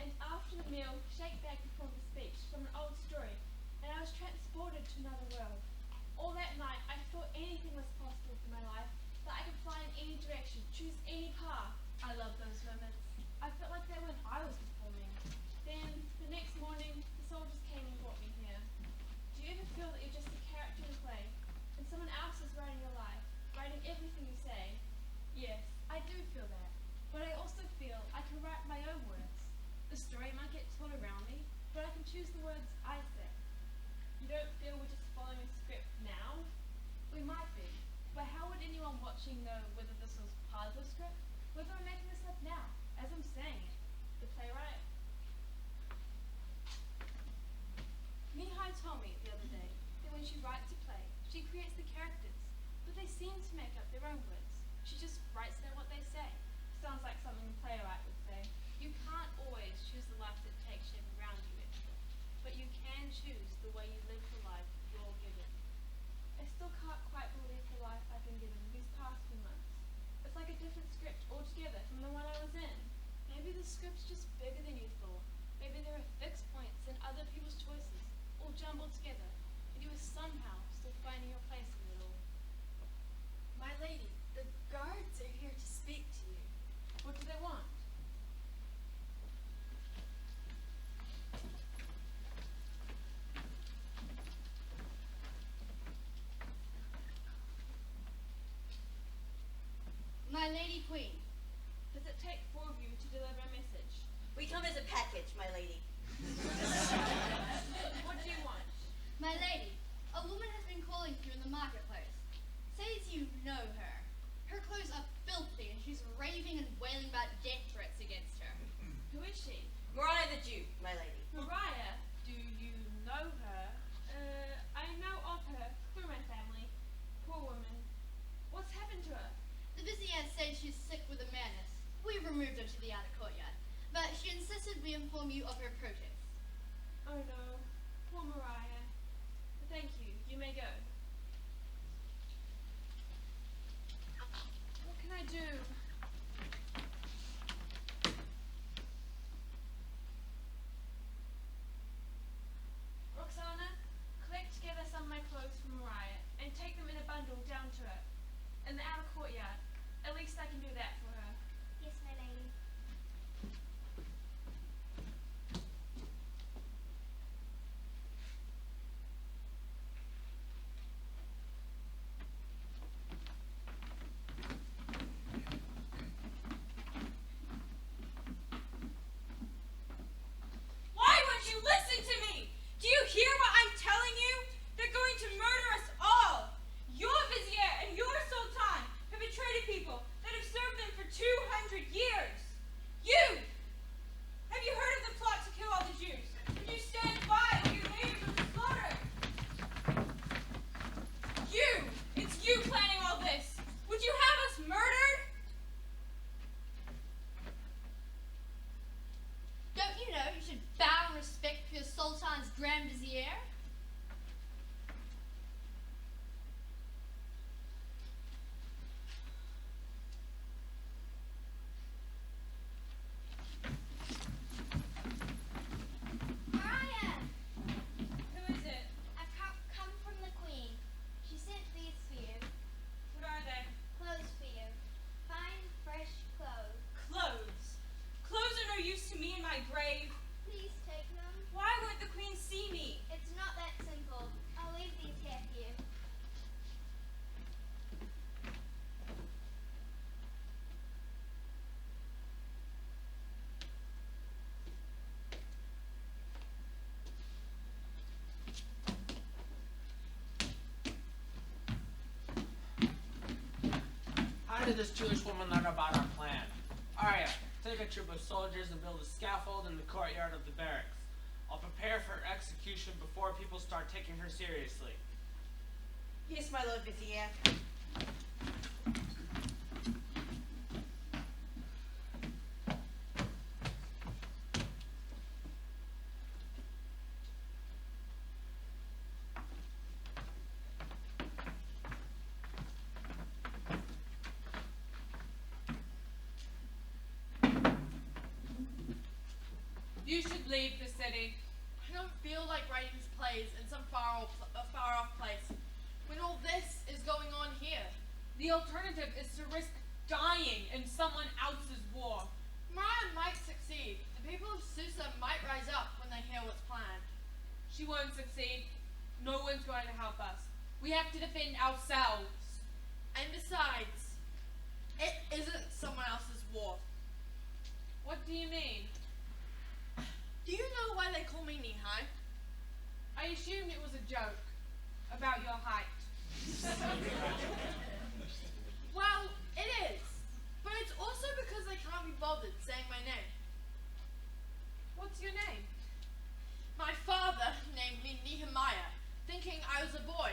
And after the meal, shake back before the speech from an old story, and I was transported to another world. All that night, I thought anything was possible for my life, that I could fly in any direction, choose any path. I love those moments. I felt like that when I was performing. Then, the next morning, the soldiers came and brought me here. Do you ever feel that you're just a character in a play, and someone else is writing your life, writing everything you say? Yes, I do feel that. But I also feel I can write my own words. The story might get told around me, but I can choose the words I say. You don't feel we're just following a script now? We might be, but how would anyone watching know whether this was part of the script, whether I'm making this up now, as I'm saying it? The playwright? Mihai told me the other day that when she writes a play, she creates the characters, but they seem to make up their own words. She just writes down what they say. Sounds like something a playwright would say. You can't always choose the life that takes shape around you, Esther, but you can choose the way you live the life you're given. I still can't quite believe the life I've been given these past few months. It's like a different script altogether from the one I was in. Maybe the script's just bigger than you thought. Maybe there are fixed points and other people's choices, all jumbled together, and you are somehow still finding your place in it all. My lady, the guards are here to speak to you. What do they want? to this Jewish woman learn about our plan. Arya, take a troop of soldiers and build a scaffold in the courtyard of the barracks. I'll prepare for execution before people start taking her seriously. Yes, my lord Vizier. You should leave the city. I don't feel like writing these plays in some far off place when all this is going on here. The alternative is to risk dying in someone else's war. Mariah might succeed. The people of Susa might rise up when they hear what's planned. She won't succeed. No one's going to help us. We have to defend ourselves. And besides, it isn't someone else's war. What do you mean? Do you know why they call me knee-high? I assumed it was a joke about your height. Well, it is. But it's also because they can't be bothered saying my name. What's your name? My father named me Nehemiah, thinking I was a boy.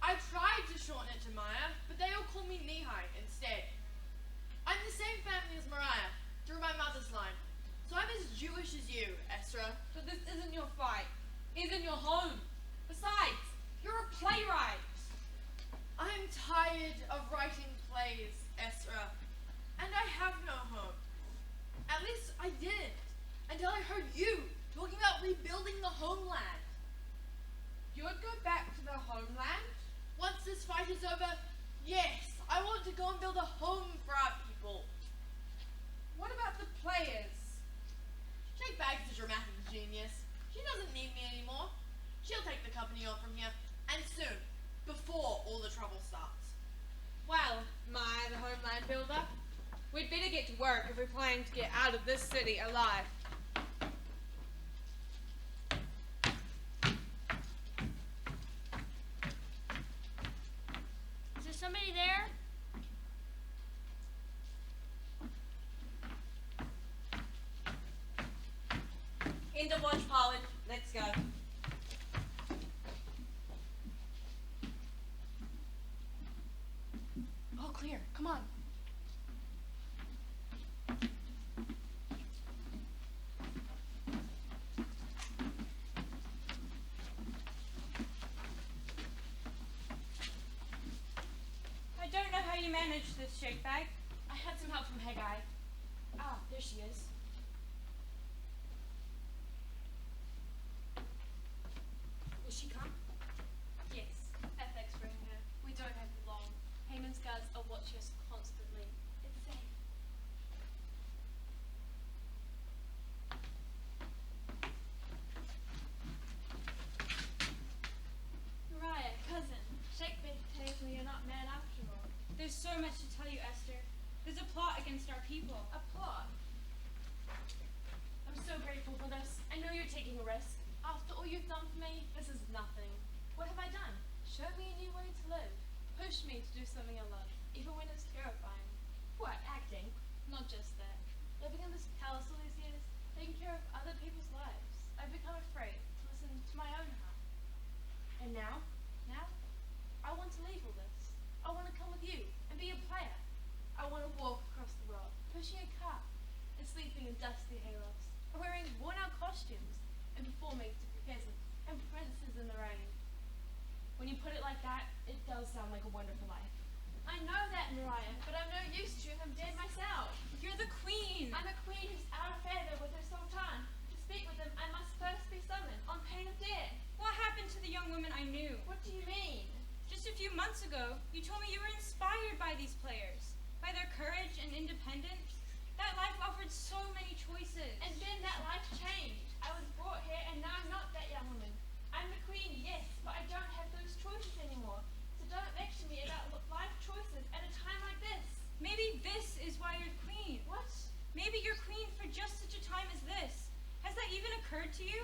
I tried to shorten it to Maya, but they all call me Knee-high instead. I'm the same family as Mariah, through my mother's line. So I'm as Jewish as you, Esra. But this isn't your fight. Isn't your home. Besides, you're a playwright. I'm tired of writing plays, Esra. And I have no home. At least I didn't, until I heard you talking about rebuilding the homeland. You'd go back to the homeland? Once this fight is over, yes, I want to go and build a home for our people. What about the players? Jake Bag's a dramatic genius. She doesn't need me anymore. She'll take the company on from here, and soon, before all the trouble starts. Well, Maya, the homeland builder, we'd better get to work if we're planning to get out of this city alive. Is there somebody there? End of watch, Pollen. Let's go. All clear. Come on. I don't know how you managed this, Shake Bag. I had some help from Haggai. Ah, there she is. Will she come? Yes, FX bringing her. We don't have long. Haman's guards are watching us constantly. It's safe. Mariah, cousin, Shakespeare tells me you're not mad after all. There's so much to tell you, Esther. There's a plot against our people. A plot? I'm so grateful for this. I know you're taking a risk. After all you've done for me, this is nothing. What have I done? Show me a new way to live. Push me to do something I love, even when it's terrifying. What, acting? Not just that. Living in this palace all these years, taking care of other people's lives, I've become afraid to listen to my own heart. And now? Now, I want to leave all this. I want to come with you and be a player. I want to walk across the world, pushing a cart, and sleeping in dusty haylofts, and wearing worn-out costumes, and performing to peasants and princes in the rain. When you put it like that, it does sound like a wonderful life. I know that, Mariah, but I'm no use to you and I'm dead myself. You're the queen. I'm a queen who's out of favor with her sultan. To speak with him, I must first be summoned on pain of death. What happened to the young woman I knew? What do you mean? Just a few months ago, you told me you were inspired by these players, by their courage and independence. That life offered so many choices. And then that life changed. I was brought here and now I'm not that young woman. I'm the queen, yes, but I don't have those choices anymore. So don't lecture me about life choices at a time like this. Maybe this is why you're queen. What? Maybe you're queen for just such a time as this. Has that even occurred to you?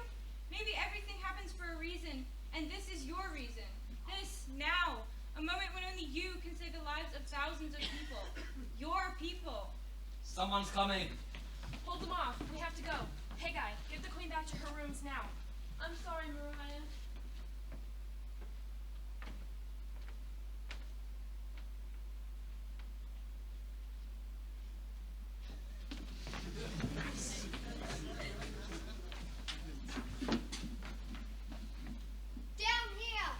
Maybe everything happens for a reason, and this is your reason. This, now, a moment when only you can save the lives of thousands of people. Someone's coming. Hold them off. We have to go. Hey, guy, get the queen back to her rooms now. I'm sorry, Mariah. Down here!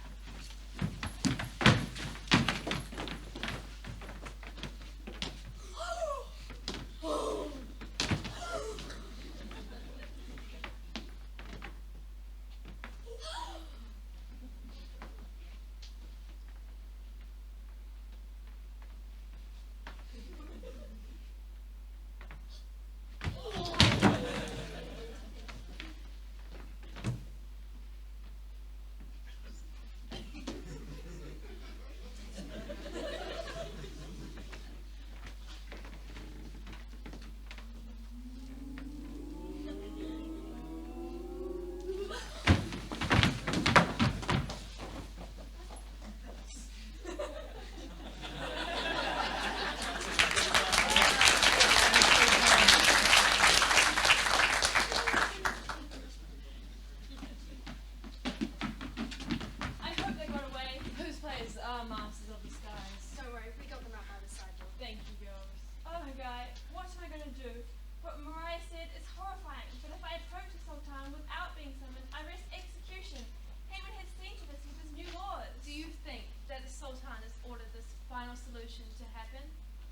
I hope they got away. Those players are masters of disguise. Don't worry, we got them out by the side door. Thank you, girls. Oh, guy, what am I going to do? What Mariah said is horrifying, but if I approach the Sultan without being summoned, I risk execution. Haman has seen to this with his new laws. Do you think that the Sultan has ordered this final solution to happen?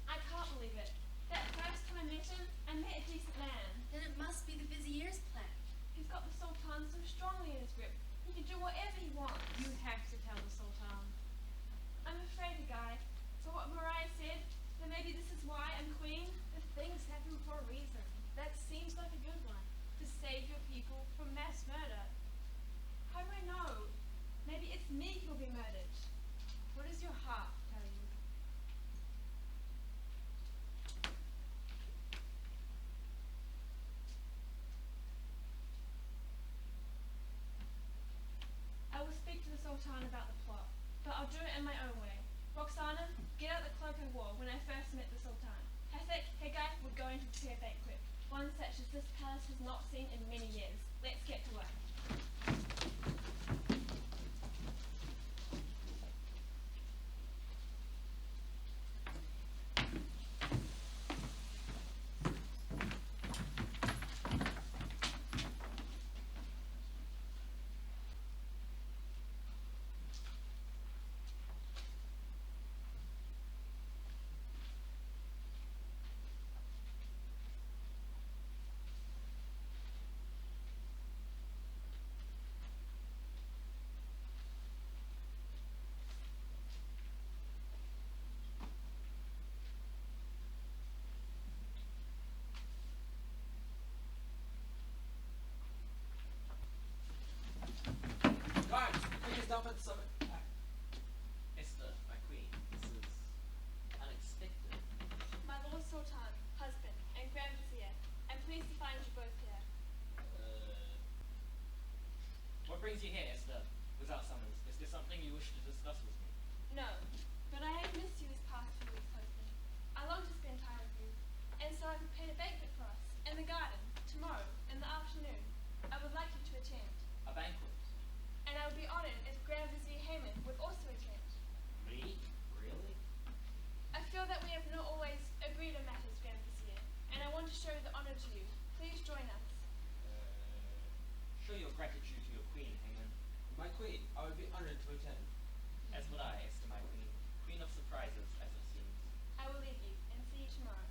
I can't believe it. That first time I met him, I met a decent man. Then it must be the Vizier's plan. He's got the Sultan so strongly in his grip, he can do whatever he wants. You have to tell the Sultan. I'm afraid, guy. For what Mariah said, then maybe this is why I'm queen. If things happen for a reason, that seems like a good one. To save your people from mass murder. How do I know? Maybe it's me who'll be murdered. What does your heart tell you? I will speak to the Sultan about the plot, but I'll do it in my own way. Roxana, get out the cloak I wore when I first met the Sultan. Hasek, Hegai, we're going to prepare a banquet, one such as this palace has not seen in many years. Let's get to work. Guards, please dump at summit. Esther, my queen, this is unexpected. My Lord Sultan, husband, and Grand Vizier, I'm pleased to find you both here. What brings you here, Esther, without summons? Is there something you wish to discuss with me? No, but I have missed you these past few weeks, husband. I long to spend time with you, and so I prepared a banquet for us in the garden tomorrow in the afternoon. I would like you to attend, A banquet? and I would be honored if Grand Vizier Haman would also attend. Me? Really? I feel that we have not always agreed on matters, Grand Vizier, and I want to show the honor to you. Please join us. Show your gratitude to your queen, Haman. My queen, I would be honored to attend. As would I, Esther, my queen. Queen of surprises, as it seems. I will leave you and see you tomorrow.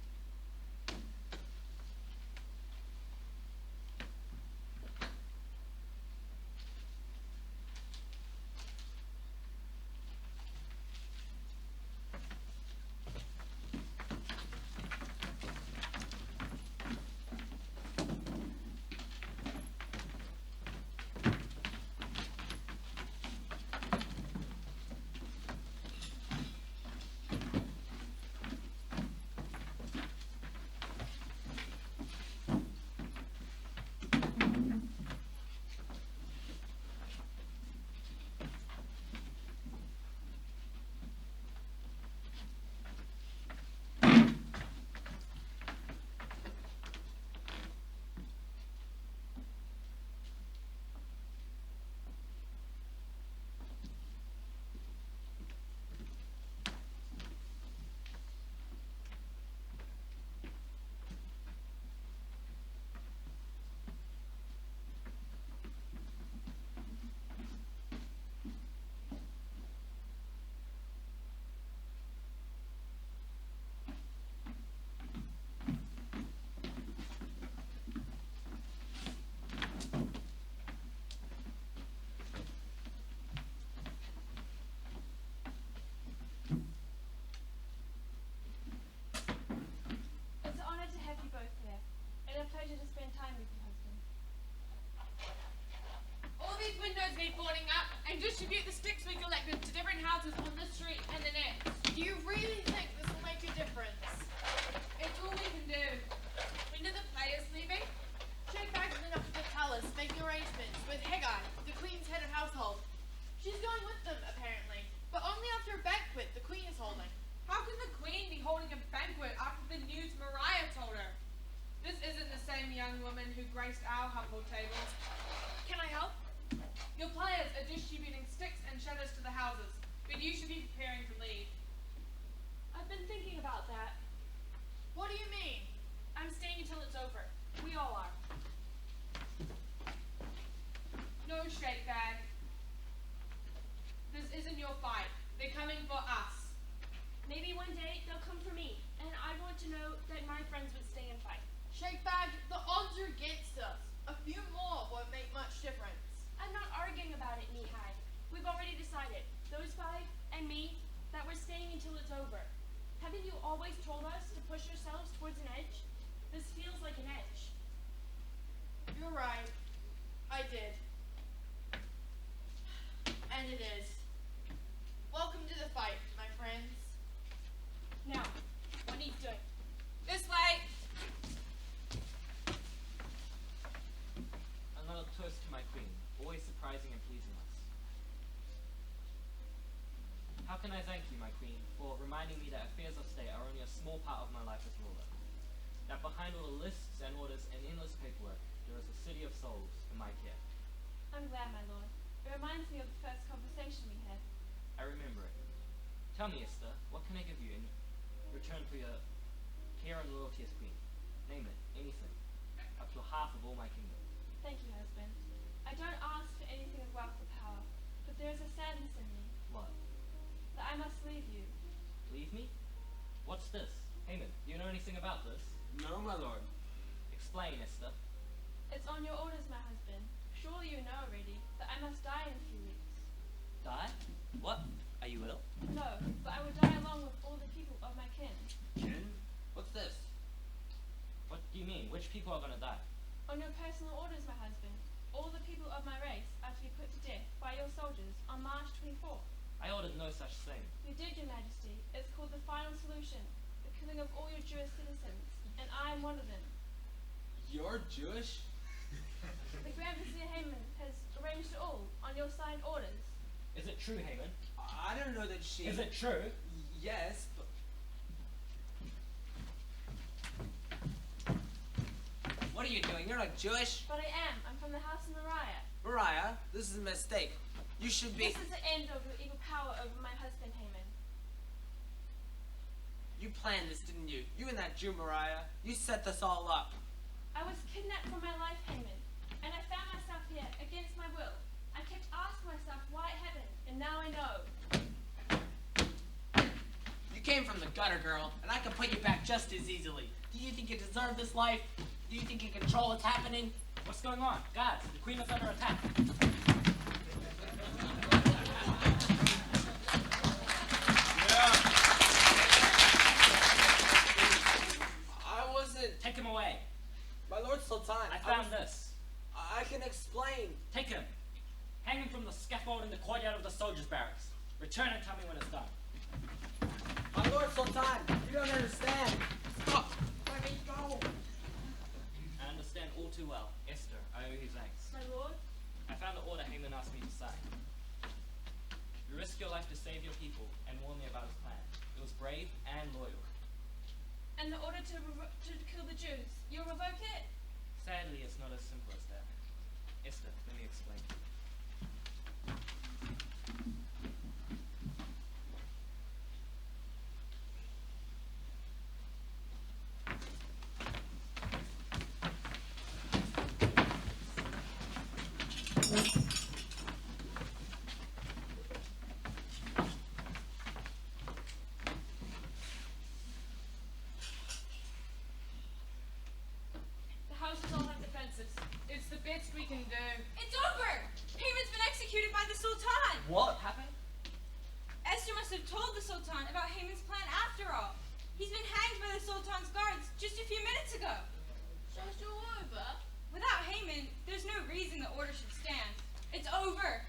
players need boarding up and distribute the sticks we collected to different houses on the street and the net. Do you really think this will make a difference? It's all we can do. When are the players leaving? Shakebag's been up to the palace making arrangements with Hegai, the Queen's head of household. She's going with them, apparently, but only after a banquet the Queen is holding. How can the Queen be holding a banquet after the news Mariah told her? This isn't the same young woman who graced our humble tables. Can I help? Your players are distributing sticks and shadows to the houses, but you should be preparing to leave. I've been thinking about that. What do you mean? I'm staying until it's over. We all are. No, Shakebag. This isn't your fight. They're coming for us. Maybe one day they'll come for me, and I want to know that my friends would stay and fight. Shakebag, the odds are against us. A few more won't make much difference. I'm not arguing about it, Mihai. We've already decided, those five and me, that we're staying until it's over. Haven't you always told us to push ourselves towards an edge? This feels like an edge. You're right. I did. And it is. Welcome to the fight, my friends. Now, what needs doing? This way! Another toast to my queen, always surprising and pleasing us. How can I thank you, my queen, for reminding me that affairs of state are only a small part of my life as ruler? That behind all the lists and orders and endless paperwork, there is a city of souls in my care. I'm glad, my lord. It reminds me of the first conversation we had. I remember it. Tell me, Esther, what can I give you in return for your care and loyalty as queen? Name it, anything. Up to half of all my kingdom. Thank you, husband. I don't ask for anything of wealth or power, but there is a sadness in me What? that I must leave you. Leave me? What's this? Haman, do you know anything about this? No, my lord. Explain, Esther. It's on your orders, my husband. Surely you know already that I must die in a few weeks. Die? What? Are you ill? No, but I will die along with all the people of my kin. Kin? What's this? What do you mean? Which people are gonna die? On your personal orders, my husband, all the people of my race are to be put to death by your soldiers on March 24th. I ordered no such thing. You did, your majesty. It's called the final solution, the killing of all your Jewish citizens, and I am one of them. You're Jewish? The Grand Vizier Haman has arranged it all on your signed orders. Is it true, Haman? I don't know that she... Is it true? Yes, but... What are you doing? You're not Jewish. But I am. I'm from the house of Mariah. Mariah, this is a mistake. You should be... This is the end of your evil power over my husband, Haman. You planned this, didn't you? You and that Jew, Mariah. You set this all up. I was kidnapped from my life, Haman, and I found myself here against my will. I kept asking myself why it happened, and now I know. You came from the gutter, girl, and I can put you back just as easily. Do you think you deserve this life? Do you think you control what's happening? What's going on? Guards, the queen is under attack. I wasn't... Take him away. My Lord Sultan, I found this. I can explain. Take him. Hang him from the scaffold in the courtyard of the soldiers' barracks. Return and tell me when it's done. My Lord Sultan, you don't understand. Stop. Let me go. I understand all too well. Esther, I owe you thanks. My lord, I found the order Haman asked me to sign. You risk your life to save your people and warn me about his plan. It was brave and loyal. and the order to kill the Jews, you'll revoke it? Sadly, it's not as simple as that. Esther, let me explain. The houses all have defenses. It's the best we can do. It's over! Haman's been executed by the Sultan! What happened? Esther must have told the Sultan about Haman's plan after all. He's been hanged by the Sultan's guards just a few minutes ago. So it's all over? Without Haman, there's no reason the order should stand. It's over.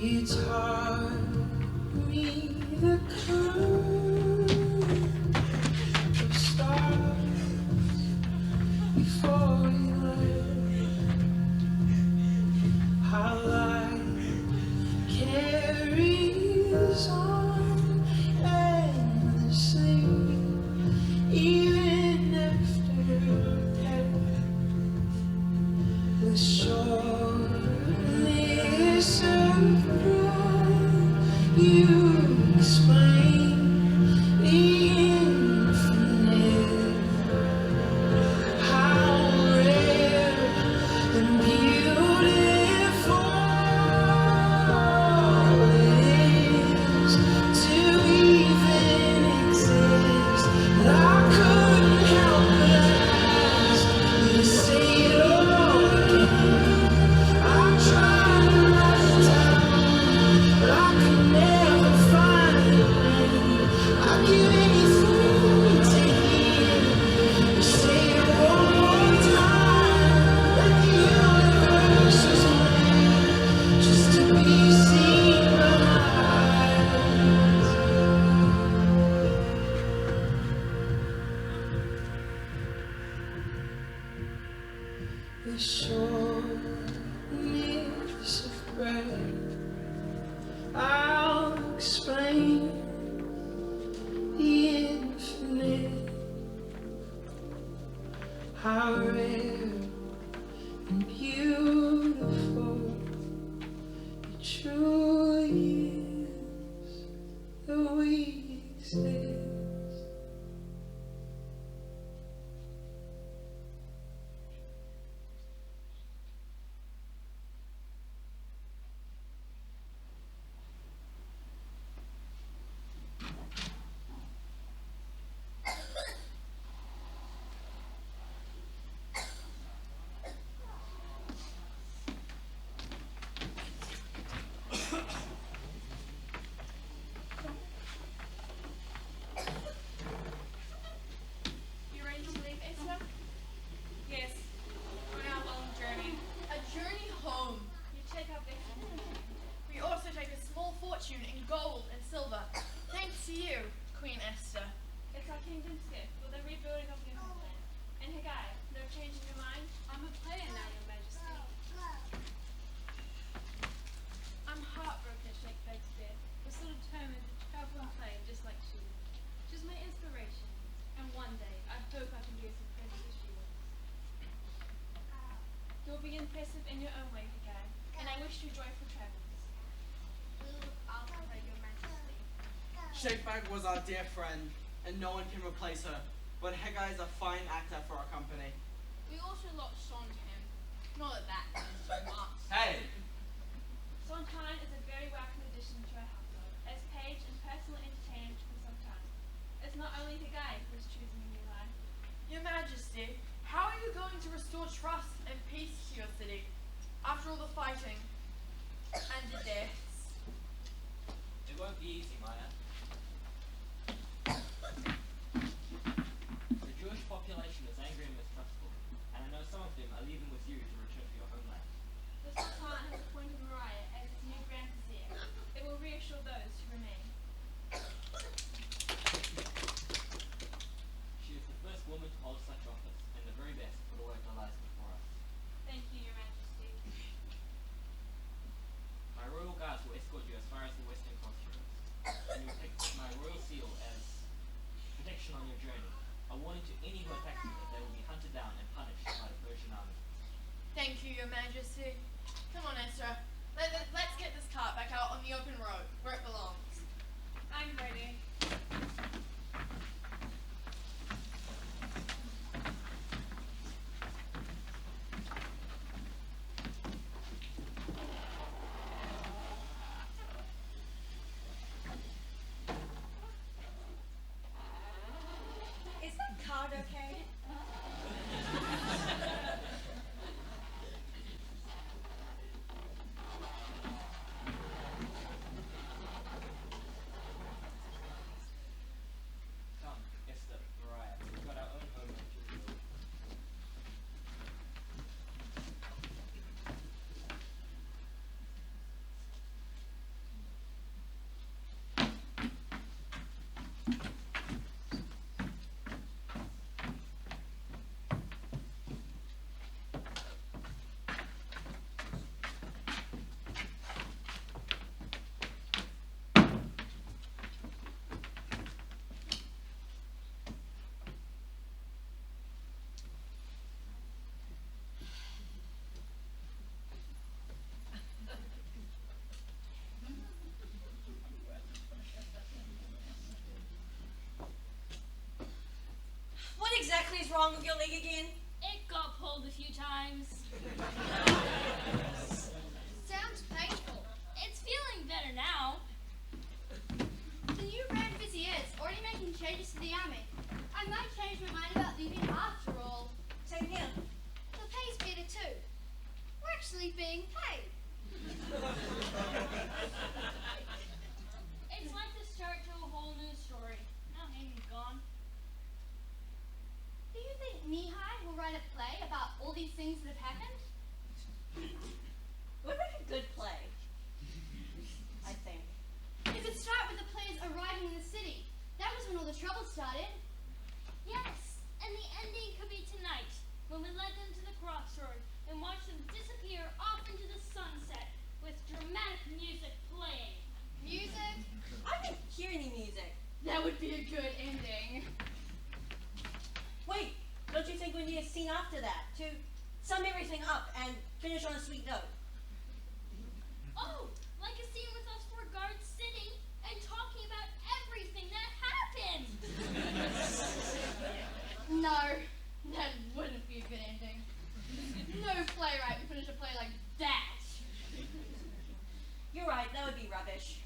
It's hard for me the kind of stars before you left. How life carries on endlessly, even after death. The shortness of breath, you explain the infinite. How rare and beautiful it is to even exist. And I couldn't help but ask you to say it all again. I tried to write it down, but I could never find it. I'd give anything to hear you say it one more time. That the universe was made just to be seen by my eyes. The shortness of breath, I'll explain the infinite. How rare and beautiful it truly is that we exist. You ready to leave, Esther? Yes, on our long journey. A journey home. You take our blessing. We also take a small fortune in gold and silver. Thanks to you, Queen Esther. It's our kingdom's gift for the rebuilding of your homeland. And Haggai, no change in your mind? I'm a player now, Your Majesty. I'm heartbroken at Shakespeare's death. Was so determined to travel and play just like she was. She's my inspiration. And one day, I hope I can be as impressive as she was. You'll be impressive in your own way, Haggai. And I wish you joyful travels. We'll look after her, Your Majesty. Shakebag was our dear friend, and no one can replace her. But Haggai is a fine actor for our company. We also lost Sondheim. Not that that means so much. Hey! Sondheim is a very welcome addition to our household, as page and personal entertainer for some time. It's not only Haggai who is choosing a new life. Your Majesty, how are you going to restore trust and peace to your city after all the fighting and the deaths? It won't be easy, Maya. The Jewish population is angry and mistrustful, and I know some of them are leaving with you to return to your homeland. The Sultan has appointed Mariah as his new Grand Vizier. It will reassure those who remain. She is the first woman to hold such office, and the very best for the work that lies before us. Thank you, Your Majesty. My royal exactly is wrong with your leg again? It got pulled a few times. Sounds painful. It's feeling better now. The new Grand Vizier's already making changes to the army. I might change my mind about leaving after all. Same here. The pay's better too. We're actually being paid. It's like the start to a whole new story. Now Amy's gone. Do you think Mihai will write a play about all these things that have happened? Would make a good play. I think. It could start with the players arriving in the city. That was when all the trouble started. Yes, and the ending could be tonight, when we led them to the crossroad and watched them disappear off into the sunset with dramatic music playing. Music? I didn't hear any music. That would be a good ending. Wait, don't you think we need a scene after that to sum everything up and finish on a sweet note? Oh, like a scene with us four guards sitting and talking about everything that happened. No, that wouldn't be a good ending. No playwright would finish a play like that. You're right, that would be rubbish.